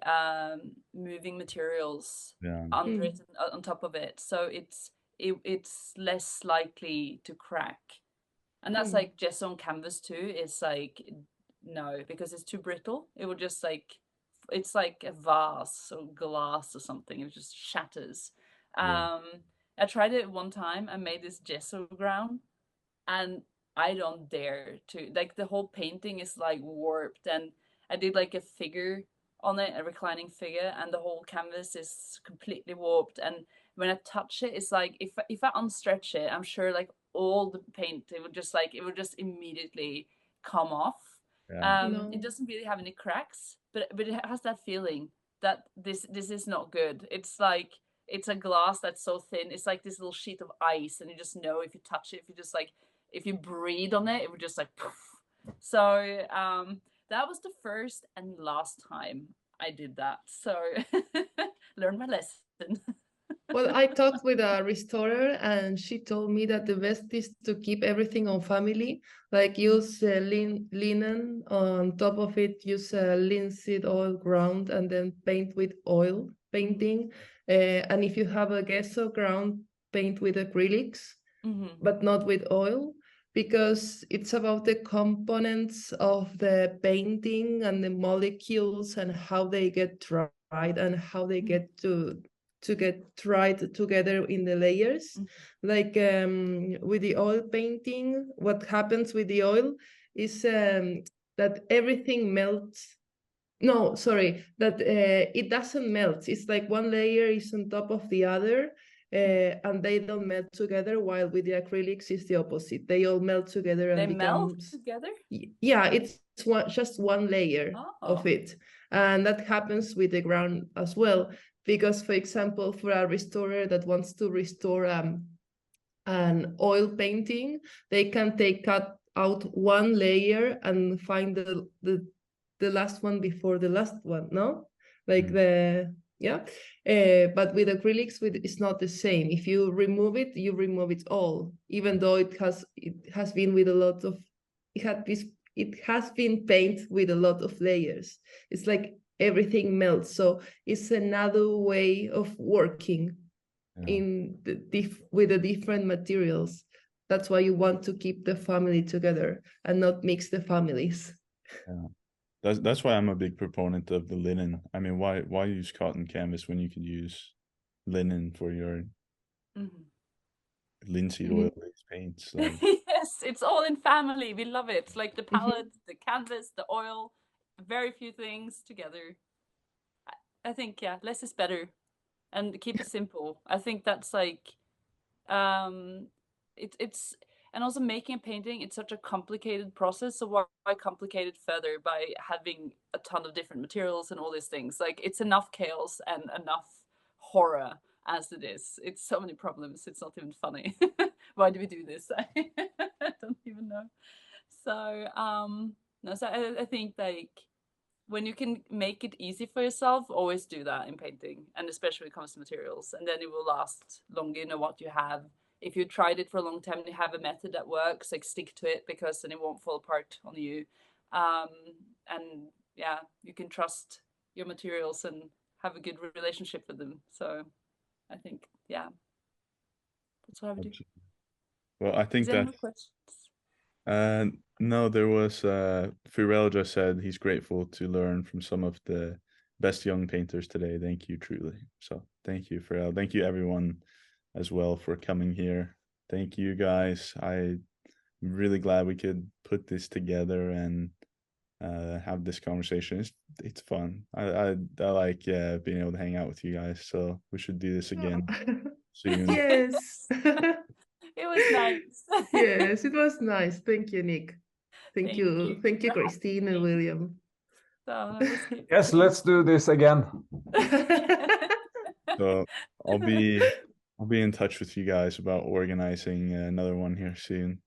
moving materials under it, on top of it, so it's less likely to crack. And that's like gesso on canvas too. It's like, no, because it's too brittle. It will just like, it's like a vase or glass or something. It just shatters. I tried it one time. I made this gesso ground, and I don't dare to, like, the whole painting is like warped, and I did like a figure on it, a reclining figure, and the whole canvas is completely warped. And when I touch it, it's like, if I unstretch it, I'm sure like all the paint, it would just immediately come off. It doesn't really have any cracks, but it has that feeling that this is not good. It's like, it's a glass that's so thin. It's like this little sheet of ice, and you just know if you touch it, if you breathe on it, it would just like poof. So that was the first and last time I did that. So learn my lesson. Well, I talked with a restorer, and she told me that the best is to keep everything on family, like use linen on top of it, use linseed oil ground, and then paint with oil painting. And if you have a gesso ground, paint with acrylics, but not with oil, because it's about the components of the painting and the molecules and how they get dried and how they get to get dried together in the layers. Like with the oil painting, what happens with the oil is that everything melts. No, sorry, that it doesn't melt. It's like one layer is on top of the other, and they don't melt together, while with the acrylics it's the opposite. They all melt together and They become... melt together? Yeah, it's just one layer of it. And that happens with the ground as well, because, for example, for a restorer that wants to restore an oil painting, they can cut out one layer and find the last one before the last one, no? Like but with acrylics, it's not the same. If you remove it, you remove it all, even though it has been with a lot of, it has been painted with a lot of layers. It's like everything melts. So it's another way of working with the different materials. That's why you want to keep the family together and not mix the families. Yeah. That's why I'm a big proponent of the linen. I mean, why use cotton canvas when you could use linen for your linseed oil-based paints? Like... Yes, it's all in family. We love it. Like the palette, the canvas, the oil, very few things together. I think, yeah, less is better, and keep it simple. I think that's like, it's and also making a painting, it's such a complicated process. So why complicate it further by having a ton of different materials and all these things? Like, it's enough chaos and enough horror as it is. It's so many problems. It's not even funny. Why do we do this? I don't even know. So no, so I think like when you can make it easy for yourself, always do that in painting, and especially when it comes to materials, and then it will last longer. You know what you have. If you tried it for a long time, you have a method that works, like stick to it, because then it won't fall apart on you. And yeah, you can trust your materials and have a good relationship with them. So I think, yeah, that's what I would do. Well, I think Is there any more questions? No, there was Firel just said he's grateful to learn from some of the best young painters today. Thank you, truly. So thank you, Firel. Thank you, everyone, as well, for coming here. Thank you, guys. I'm really glad we could put this together and have this conversation. It's fun. I like being able to hang out with you guys. So we should do this again soon. Yes. It was nice. Yes, it was nice. Thank you, Nic. Thank you. Thank you, for Kristine and having me. William. So that was good. Yes, let's do this again. So I'll be in touch with you guys about organizing another one here soon.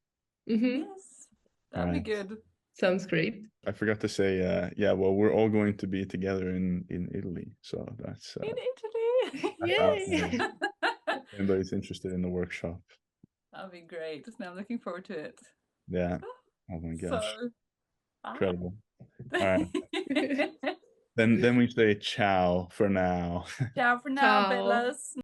Yes, that'd be Alright. good. Sounds great. I forgot to say, yeah, well, we're all going to be together in Italy, so that's In Italy. Yay! if anybody's interested in the workshop. That'd be great. Now I'm looking forward to it. Yeah. Oh my gosh. So, Incredible. All right. Then we say ciao for now. Ciao for now, Ciao. Bellas.